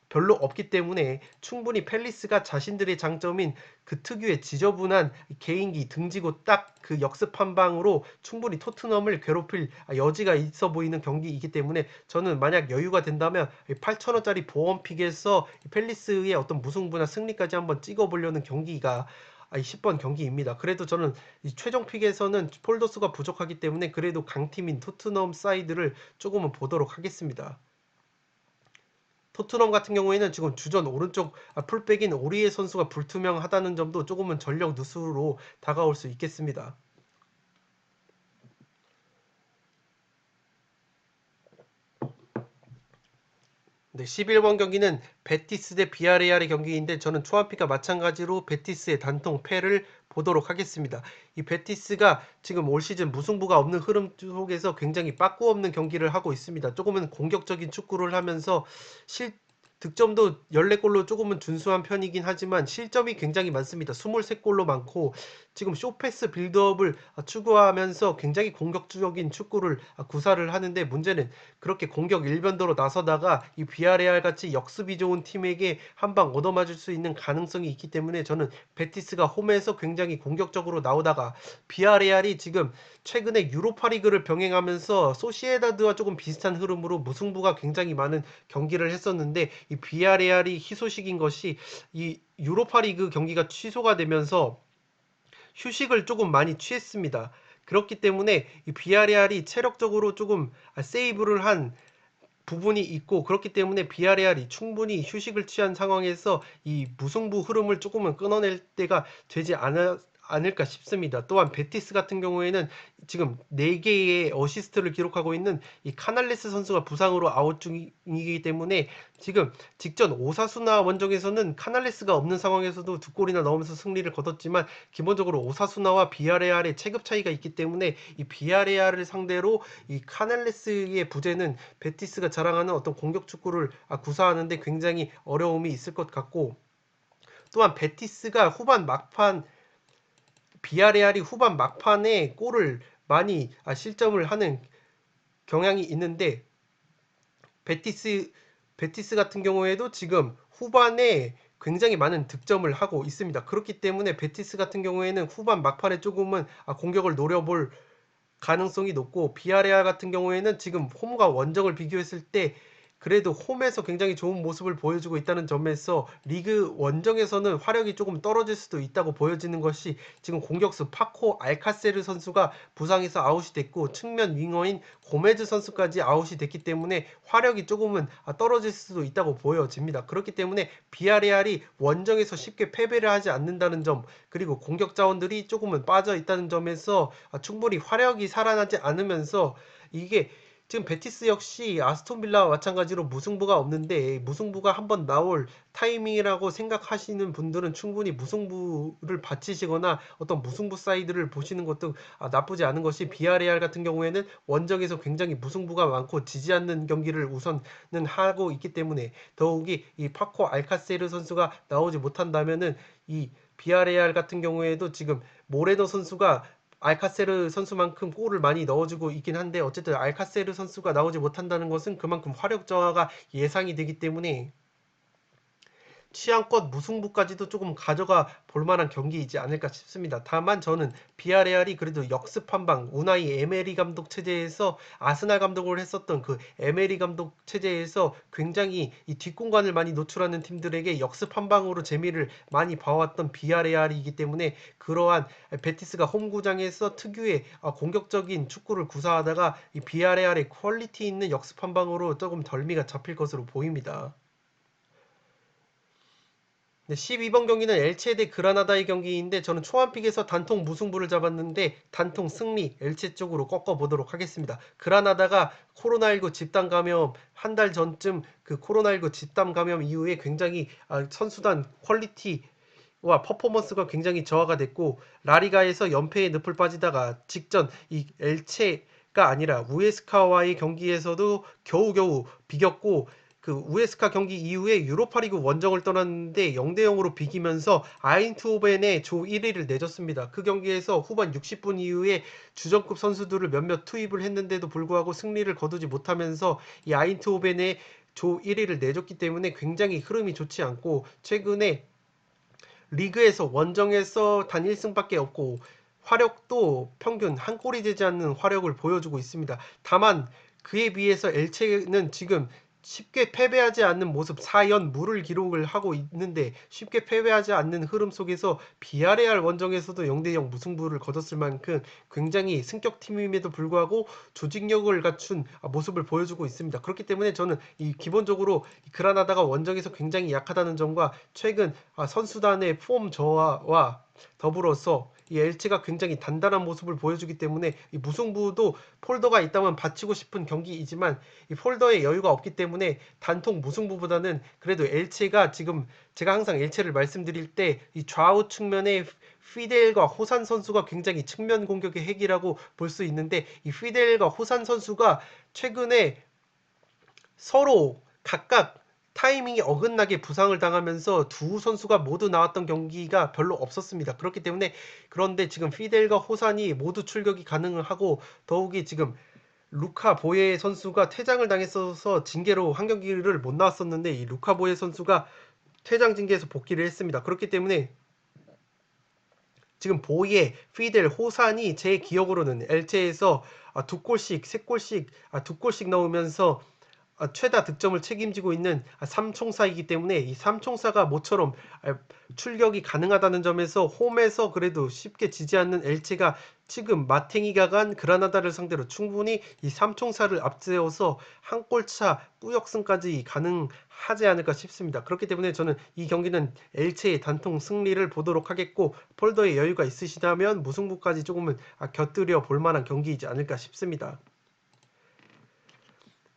별로 없기 때문에 충분히 팰리스가 자신들의 장점인 그 특유의 지저분한 개인기 등지고 딱 그 역습 한 방으로 충분히 토트넘을 괴롭힐 여지가 있어 보이는 경기이기 때문에, 저는 만약 여유가 된다면 8,000원짜리 보험픽에서 팰리스의 어떤 무승부나 승리까지 한번 찍어보려는 경기가 10번 경기입니다. 그래도 저는 이 최종 픽에서는 폴더스가 부족하기 때문에 그래도 강팀인 토트넘 사이드를 조금은 보도록 하겠습니다. 토트넘 같은 경우에는 지금 주전 오른쪽 풀백인 오리에 선수가 불투명하다는 점도 조금은 전력 누수로 다가올 수 있겠습니다. 네, 11번 경기는 베티스 대 비아레알의 경기인데, 저는 초안픽과 마찬가지로 베티스의 단통 패를 보도록 하겠습니다. 이 베티스가 지금 올 시즌 무승부가 없는 흐름 속에서 굉장히 빠꾸 없는 경기를 하고 있습니다. 조금은 공격적인 축구를 하면서 득점도 14골로 조금은 준수한 편이긴 하지만 실점이 굉장히 많습니다. 23골로 많고 지금 쇼패스 빌드업을 추구하면서 굉장히 공격적인 축구를 구사를 하는데, 문제는 그렇게 공격 일변도로 나서다가 이 비아레알 같이 역습이 좋은 팀에게 한 방 얻어맞을 수 있는 가능성이 있기 때문에 저는 베티스가 홈에서 굉장히 공격적으로 나오다가, 비아레알이 지금 최근에 유로파리그를 병행하면서 소시에다드와 조금 비슷한 흐름으로 무승부가 굉장히 많은 경기를 했었는데, 이 비아레알이 희소식인 것이 이 유로파리그 경기가 취소가 되면서 휴식을 조금 많이 취했습니다. 그렇기 때문에 이 비아레알이 체력적으로 조금 세이브를 한 부분이 있고, 그렇기 때문에 비아레알이 충분히 휴식을 취한 상황에서 이 무승부 흐름을 조금은 끊어낼 때가 되지 않을까 싶습니다. 또한 베티스 같은 경우에는 지금 4개의 어시스트를 기록하고 있는 이 카날레스 선수가 부상으로 아웃 중이기 때문에, 지금 직전 오사수나 원정에서는 카날레스가 없는 상황에서도 2골이나 넣으면서 승리를 거뒀지만, 기본적으로 오사수나와 비아레알의 체급 차이가 있기 때문에 이 비아레알을 상대로 이 카날레스의 부재는 베티스가 자랑하는 어떤 공격 축구를 구사하는데 굉장히 어려움이 있을 것 같고, 또한 베티스가 후반 막판 비아레알이 후반 막판에 골을 많이 실점을 하는 경향이 있는데, 베티스 베티스 같은 경우에도 지금 후반에 굉장히 많은 득점을 하고 있습니다. 그렇기 때문에 베티스 같은 경우에는 후반 막판에 조금은 공격을 노려볼 가능성이 높고, 비아레알 같은 경우에는 지금 홈과 원정을 비교했을 때 그래도 홈에서 굉장히 좋은 모습을 보여주고 있다는 점에서 리그 원정에서는 화력이 조금 떨어질 수도 있다고 보여지는 것이, 지금 공격수 파코 알카세르 선수가 부상에서 아웃이 됐고 측면 윙어인 고메즈 선수까지 아웃이 됐기 때문에 화력이 조금은 떨어질 수도 있다고 보여집니다. 그렇기 때문에 비아레알이 원정에서 쉽게 패배를 하지 않는다는 점, 그리고 공격 자원들이 조금은 빠져 있다는 점에서 충분히 화력이 살아나지 않으면서, 이게 지금 베티스 역시 아스톤빌라와 마찬가지로 무승부가 없는데, 무승부가 한번 나올 타이밍이라고 생각하시는 분들은 충분히 무승부를 바치시거나 어떤 무승부 사이드를 보시는 것도 나쁘지 않은 것이, 비아레알 같은 경우에는 원정에서 굉장히 무승부가 많고 지지 않는 경기를 우선은 하고 있기 때문에, 더욱이 이 파코 알카세르 선수가 나오지 못한다면은 이 비아레알 같은 경우에도 지금 모레노 선수가 알카세르 선수만큼 골을 많이 넣어주고 있긴 한데, 어쨌든 알카세르 선수가 나오지 못한다는 것은 그만큼 화력 저하가 예상이 되기 때문에 취향껏 무승부까지도 조금 가져가 볼 만한 경기이지 않을까 싶습니다. 다만 저는 비아레알이 그래도 역습 한방, 우나이 에메리 감독 체제에서 아스날 감독을 했었던 그 에메리 감독 체제에서 굉장히 이 뒷공간을 많이 노출하는 팀들에게 역습 한방으로 재미를 많이 봐왔던 비아레알이기 때문에, 그러한 베티스가 홈구장에서 특유의 공격적인 축구를 구사하다가 이 비아레알의 퀄리티 있는 역습 한방으로 조금 덜미가 잡힐 것으로 보입니다. 네, 12번 경기는 엘체 대 그라나다의 경기인데, 저는 초반픽에서 단통 무승부를 잡았는데 단통 승리, 엘체 쪽으로 꺾어보도록 하겠습니다. 그라나다가 코로나19 집단 감염 한 달 전쯤, 그 코로나19 집단 감염 이후에 굉장히 선수단 퀄리티와 퍼포먼스가 굉장히 저하가 됐고, 라리가에서 연패의 늪을 빠지다가 직전 이 엘체가 아니라 우에스카와의 경기에서도 겨우겨우 비겼고, 그 우에스카 경기 이후에 유로파리그 원정을 떠났는데 0대 0으로 비기면서 아인트호벤에 조 1위를 내줬습니다. 그 경기에서 후반 60분 이후에 주전급 선수들을 몇몇 투입을 했는데도 불구하고 승리를 거두지 못하면서 이 아인트호벤에 조 1위를 내줬기 때문에 굉장히 흐름이 좋지 않고, 최근에 리그에서 원정에서 단 1승밖에 없고 화력도 평균 한 골이 되지 않는 화력을 보여주고 있습니다. 다만 그에 비해서 엘체는 지금 쉽게 패배하지 않는 모습, 4연 무를 기록을 하고 있는데, 쉽게 패배하지 않는 흐름 속에서 비아레알 원정에서도 0대 0 무승부를 거뒀을 만큼 굉장히 승격팀임에도 불구하고 조직력을 갖춘 모습을 보여주고 있습니다. 그렇기 때문에 저는 이 기본적으로 그라나다가 원정에서 굉장히 약하다는 점과 최근 선수단의 폼 저하와 더불어서 이 엘체가 굉장히 단단한 모습을 보여주기 때문에 이 무승부도 폴더가 있다면 바치고 싶은 경기이지만, 이 폴더에 여유가 없기 때문에 단통 무승부보다는 그래도 엘체가 지금, 제가 항상 엘체를 말씀드릴 때 이 좌우 측면에 피델과 호산 선수가 굉장히 측면 공격의 핵이라고 볼 수 있는데, 이 피델과 호산 선수가 최근에 서로 각각 타이밍이 어긋나게 부상을 당하면서 두 선수가 모두 나왔던 경기가 별로 없었습니다. 그렇기 때문에 그런데 지금 피델과 호산이 모두 출격이 가능하고 더욱이 지금 루카 보예 선수가 퇴장을 당했어서 징계로 한 경기를 못 나왔었는데 이 루카 보예 선수가 퇴장 징계에서 복귀를 했습니다. 그렇기 때문에 지금 보예, 피델, 호산이 제 기억으로는 엘체에서 두 골씩, 세 골씩, 두 골씩 넣으면서 최다 득점을 책임지고 있는 삼총사이기 때문에 이 삼총사가 모처럼 출격이 가능하다는 점에서 홈에서 그래도 쉽게 지지 않는 엘체가 지금 마탱이가 간 그라나다를 상대로 충분히 이 삼총사를 앞세워서 한 골차 꾸역승까지 가능하지 않을까 싶습니다. 그렇기 때문에 저는 이 경기는 엘체의 단통 승리를 보도록 하겠고 폴더에 여유가 있으시다면 무승부까지 조금은 곁들여 볼 만한 경기이지 않을까 싶습니다.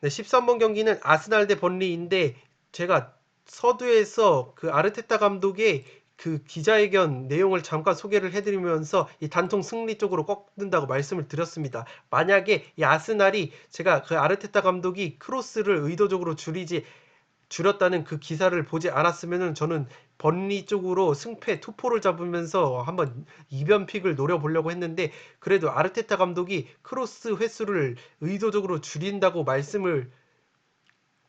네, 13번 경기는 아스날 대 번리인데 제가 서두에서 그 아르테타 감독의 그 기자회견 내용을 잠깐 소개를 해드리면서 이 단통 승리 쪽으로 꺾는다고 말씀을 드렸습니다. 만약에 이 아스날이 제가 그 아르테타 감독이 크로스를 의도적으로 줄였다는 그 기사를 보지 않았으면은 저는 번리 쪽으로 승패 투포를 잡으면서 한번 이변픽을 노려보려고 했는데 그래도 아르테타 감독이 크로스 횟수를 의도적으로 줄인다고 말씀을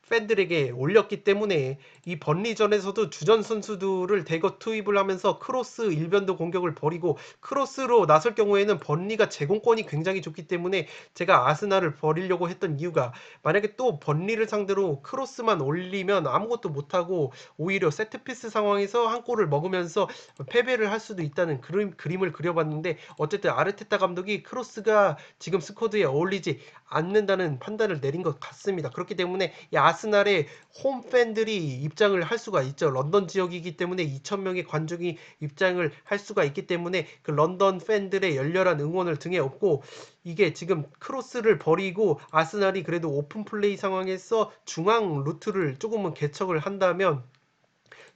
팬들에게 올렸기 때문에 이 번리전에서도 주전 선수들을 대거 투입을 하면서 크로스 일변도 공격을 벌이고 크로스로 나설 경우에는 번리가 제공권이 굉장히 좋기 때문에 제가 아스날을 버리려고 했던 이유가 만약에 또 번리를 상대로 크로스만 올리면 아무것도 못하고 오히려 세트피스 상황에서 한 골을 먹으면서 패배를 할 수도 있다는 그림을 그려봤는데 어쨌든 아르테타 감독이 크로스가 지금 스쿼드에 어울리지 않는다는 판단을 내린 것 같습니다. 그렇기 때문에 이 아스날의 홈 팬들이 입장을 할 수가 있죠. 런던 지역이기 때문에 2,000명의 관중이 입장을 할 수가 있기 때문에 그 런던 팬들의 열렬한 응원을 등에 업고 이게 지금 크로스를 버리고 아스날이 그래도 오픈 플레이 상황에서 중앙 루트를 조금은 개척을 한다면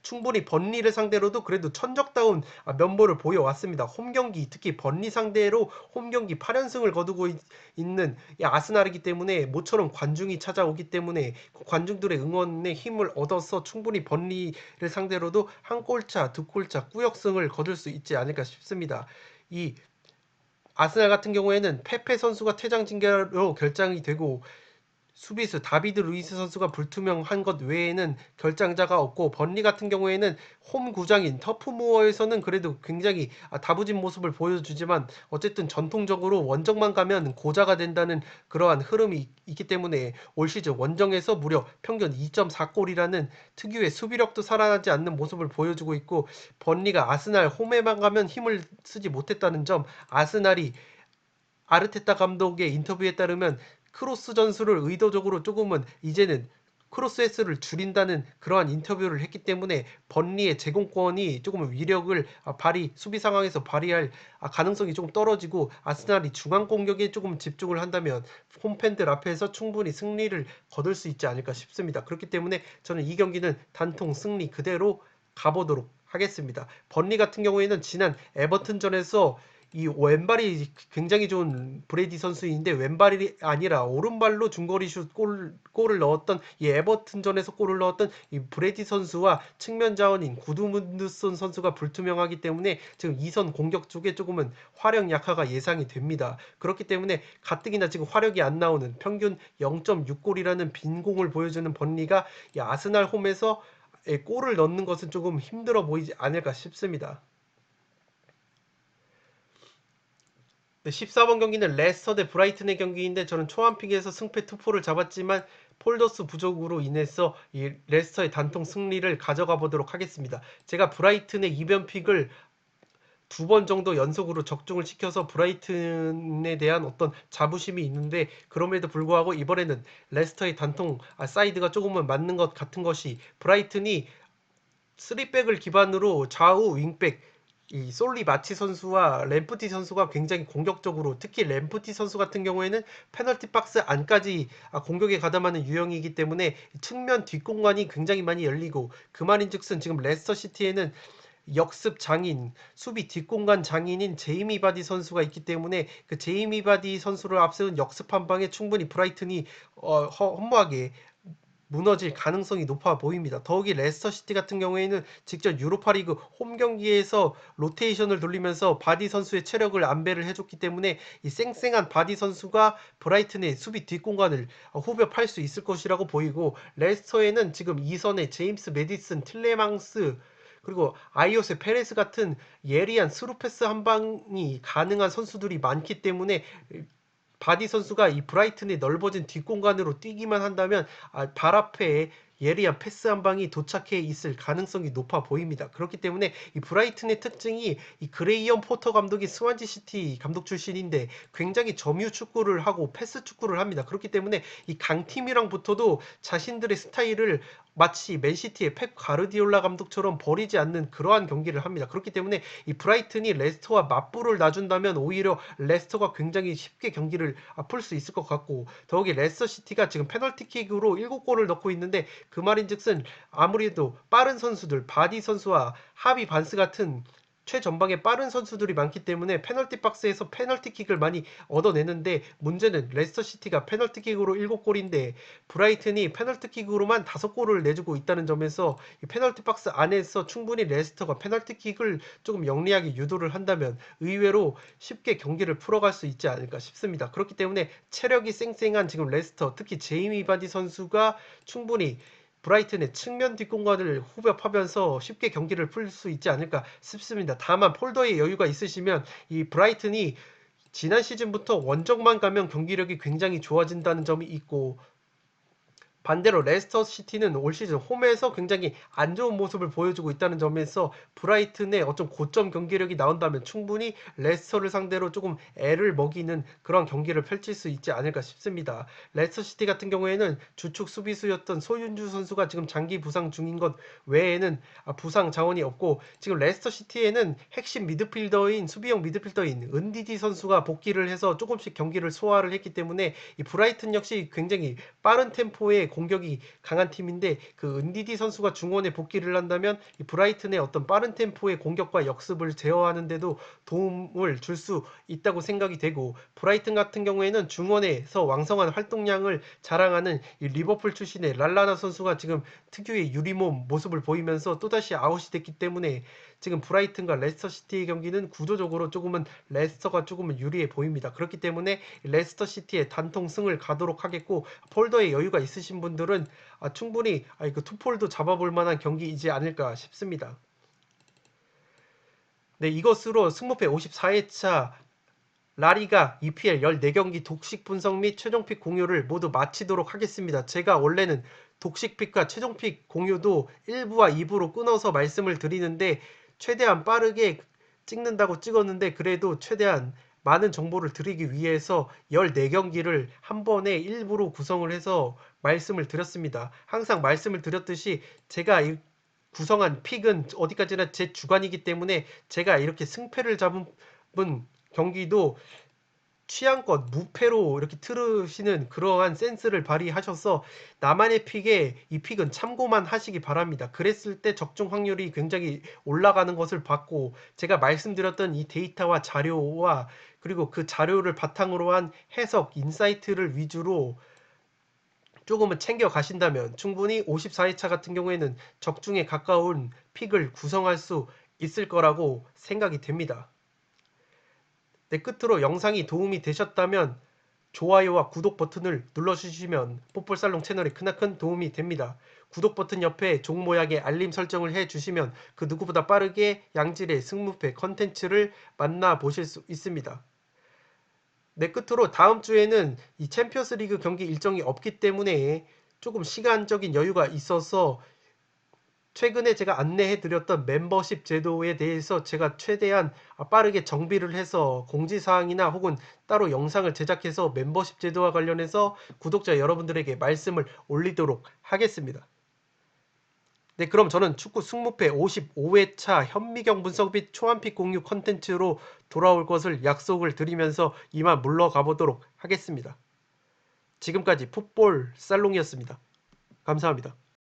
충분히 번리를 상대로도 그래도 천적다운 면모를 보여왔습니다. 홈경기 특히 번리 상대로 홈경기 8연승을 거두고 있는 아스날이기 때문에 모처럼 관중이 찾아오기 때문에 그 관중들의 응원에 힘을 얻어서 충분히 번리를 상대로도 한 골차, 두 골차 꾸역승을 거둘 수 있지 않을까 싶습니다. 이 아스날 같은 경우에는 페페 선수가 퇴장 징계로 결정이 되고 수비수 다비드 루이스 선수가 불투명한 것 외에는 결장자가 없고 번리 같은 경우에는 홈 구장인 터프모어에서는 그래도 굉장히 다부진 모습을 보여주지만 어쨌든 전통적으로 원정만 가면 고자가 된다는 그러한 흐름이 있기 때문에 올 시즌 원정에서 무려 평균 2.4골이라는 특유의 수비력도 살아나지 않는 모습을 보여주고 있고 번리가 아스날 홈에만 가면 힘을 쓰지 못했다는 점 아스날이 아르테타 감독의 인터뷰에 따르면 크로스 전술을 의도적으로 조금은 이제는 크로스 횟수를 줄인다는 그러한 인터뷰를 했기 때문에 번리의 제공권이 조금 위력을 수비 상황에서 발휘할 가능성이 조금 떨어지고 아스날이 중앙 공격에 조금 집중을 한다면 홈팬들 앞에서 충분히 승리를 거둘 수 있지 않을까 싶습니다. 그렇기 때문에 저는 이 경기는 단통 승리 그대로 가보도록 하겠습니다. 번리 같은 경우에는 지난 에버튼전에서 이 왼발이 굉장히 좋은 브레이디 선수인데 왼발이 아니라 오른발로 중거리 슛 골을 넣었던 이 에버튼전에서 골을 넣었던 이 브레이디 선수와 측면 자원인 구두문드손 선수가 불투명하기 때문에 지금 2선 공격 쪽에 조금은 화력 약화가 예상이 됩니다. 그렇기 때문에 가뜩이나 지금 화력이 안 나오는 평균 0.6골이라는 빈공을 보여주는 번리가 이 아스날 홈에서 골을 넣는 것은 조금 힘들어 보이지 않을까 싶습니다. 14번 경기는 레스터 대 브라이튼의 경기인데 저는 초안픽에서 승패 투포를 잡았지만 폴더스 부족으로 인해서 이 레스터의 단통 승리를 가져가 보도록 하겠습니다. 제가 브라이튼의 이변픽을 2번 정도 연속으로 적중을 시켜서 브라이튼에 대한 어떤 자부심이 있는데 그럼에도 불구하고 이번에는 레스터의 단통 사이드가 조금은 맞는 것 같은 것이 브라이튼이 3백을 기반으로 좌우 윙백 이 솔리 마치 선수와 램프티 선수가 굉장히 공격적으로 특히 램프티 선수 같은 경우에는 페널티 박스 안까지 공격에 가담하는 유형이기 때문에 측면 뒷공간이 굉장히 많이 열리고 그 말인즉슨 지금 레스터 시티에는 역습 장인, 수비 뒷공간 장인인 제이미 바디 선수가 있기 때문에 그 제이미 바디 선수를 앞세운 역습 한 방에 충분히 브라이튼이 허무하게 무너질 가능성이 높아 보입니다. 더욱이 레스터시티 같은 경우에는 직접 유로파리그 홈 경기에서 로테이션을 돌리면서 바디 선수의 체력을 안배를 해줬기 때문에 이 쌩쌩한 바디 선수가 브라이튼의 수비 뒷공간을 후벼 팔 수 있을 것이라고 보이고, 레스터에는 지금 2선에 제임스 매디슨, 틸레망스, 그리고 아이오스 페레스 같은 예리한 스루패스 한 방이 가능한 선수들이 많기 때문에 바디 선수가 이 브라이튼의 넓어진 뒷공간으로 뛰기만 한다면 발 앞에 예리한 패스 한 방이 도착해 있을 가능성이 높아 보입니다. 그렇기 때문에 이 브라이튼의 특징이, 이 그레이엄 포터 감독이 스완지 시티 감독 출신인데 굉장히 점유 축구를 하고 패스 축구를 합니다. 그렇기 때문에 이 강팀이랑 붙어도 자신들의 스타일을 마치 맨시티의 펩 가르디올라 감독처럼 버리지 않는 그러한 경기를 합니다. 그렇기 때문에 이 브라이튼이 레스터와 맞불을 놔준다면 오히려 레스터가 굉장히 쉽게 경기를 풀 수 있을 것 같고, 더욱이 레스터 시티가 지금 페널티킥으로 7골을 넣고 있는데, 그 말인즉슨 아무래도 빠른 선수들, 바디 선수와 하비 반스 같은 최전방에 빠른 선수들이 많기 때문에 페널티 박스에서 페널티킥을 많이 얻어내는데, 문제는 레스터시티가 페널티킥으로 7골인데 브라이튼이 페널티킥으로만 5골을 내주고 있다는 점에서 이 페널티 박스 안에서 충분히 레스터가 페널티킥을 조금 영리하게 유도를 한다면 의외로 쉽게 경기를 풀어갈 수 있지 않을까 싶습니다. 그렇기 때문에 체력이 쌩쌩한 지금 레스터, 특히 제이미 바디 선수가 충분히 브라이튼의 측면 뒷공간을 후벼파면서 쉽게 경기를 풀 수 있지 않을까 싶습니다. 다만 폴더의 여유가 있으시면 이 브라이튼이 지난 시즌부터 원정만 가면 경기력이 굉장히 좋아진다는 점이 있고, 반대로 레스터 시티는 올 시즌 홈에서 굉장히 안 좋은 모습을 보여주고 있다는 점에서 브라이튼의 어떤 고점 경기력이 나온다면 충분히 레스터를 상대로 조금 애를 먹이는 그런 경기를 펼칠 수 있지 않을까 싶습니다. 레스터 시티 같은 경우에는 주축 수비수였던 소윤주 선수가 지금 장기 부상 중인 것 외에는 부상 자원이 없고, 지금 레스터 시티에는 핵심 미드필더인, 수비형 미드필더인 은디디 선수가 복귀를 해서 조금씩 경기를 소화를 했기 때문에 이 브라이튼 역시 굉장히 빠른 템포의 공격이 강한 팀인데, 그 은디디 선수가 중원에 복귀를 한다면 이 브라이튼의 어떤 빠른 템포의 공격과 역습을 제어하는데도 도움을 줄 수 있다고 생각이 되고, 브라이튼 같은 경우에는 중원에서 왕성한 활동량을 자랑하는 이 리버풀 출신의 랄라나 선수가 지금 특유의 유리몸 모습을 보이면서 또다시 아웃이 됐기 때문에 지금 브라이튼과 레스터 시티의 경기는 구조적으로 조금은 레스터가 조금은 유리해 보입니다. 그렇기 때문에 레스터 시티의 단통 승을 가도록 하겠고, 폴더에 여유가 있으신 분들은 충분히 이거 투폴도 잡아볼 만한 경기이지 않을까 싶습니다. 네, 이것으로 승무패 54회차 라리가 EPL 14경기 독식 분석 및 최종픽 공유를 모두 마치도록 하겠습니다. 제가 원래는 독식픽과 최종픽 공유도 1부와 2부로 끊어서 말씀을 드리는데, 최대한 빠르게 찍는다고 찍었는데 그래도 최대한 많은 정보를 드리기 위해서 14경기를 한 번에 1부로 구성을 해서 말씀을 드렸습니다. 항상 말씀을 드렸듯이 제가 구성한 픽은 어디까지나 제 주관이기 때문에 제가 이렇게 승패를 잡은 경기도 취향껏 무패로 이렇게 틀으시는 그러한 센스를 발휘하셔서 나만의 픽에 이 픽은 참고만 하시기 바랍니다. 그랬을 때 적중 확률이 굉장히 올라가는 것을 봤고, 제가 말씀드렸던 이 데이터와 자료와 그리고 그 자료를 바탕으로 한 해석, 인사이트를 위주로 조금은 챙겨 가신다면 충분히 54회차 같은 경우에는 적중에 가까운 픽을 구성할 수 있을 거라고 생각이 됩니다. 네, 끝으로 영상이 도움이 되셨다면 좋아요와 구독 버튼을 눌러주시면 뽀뽀살롱 채널에 크나큰 도움이 됩니다. 구독 버튼 옆에 종 모양의 알림 설정을 해주시면 그 누구보다 빠르게 양질의 승무패 컨텐츠를 만나보실 수 있습니다. 네, 끝으로 다음 주에는 이 챔피언스 리그 경기 일정이 없기 때문에 조금 시간적인 여유가 있어서 최근에 제가 안내해드렸던 멤버십 제도에 대해서 제가 최대한 빠르게 정비를 해서 공지사항이나 혹은 따로 영상을 제작해서 멤버십 제도와 관련해서 구독자 여러분들에게 말씀을 올리도록 하겠습니다. 네, 그럼 저는 축구 승무패 55회차 현미경 분석 및 초안픽 공유 컨텐츠로 돌아올 것을 약속을 드리면서 이만 물러가 보도록 하겠습니다. 지금까지 풋볼 살롱이었습니다. 감사합니다.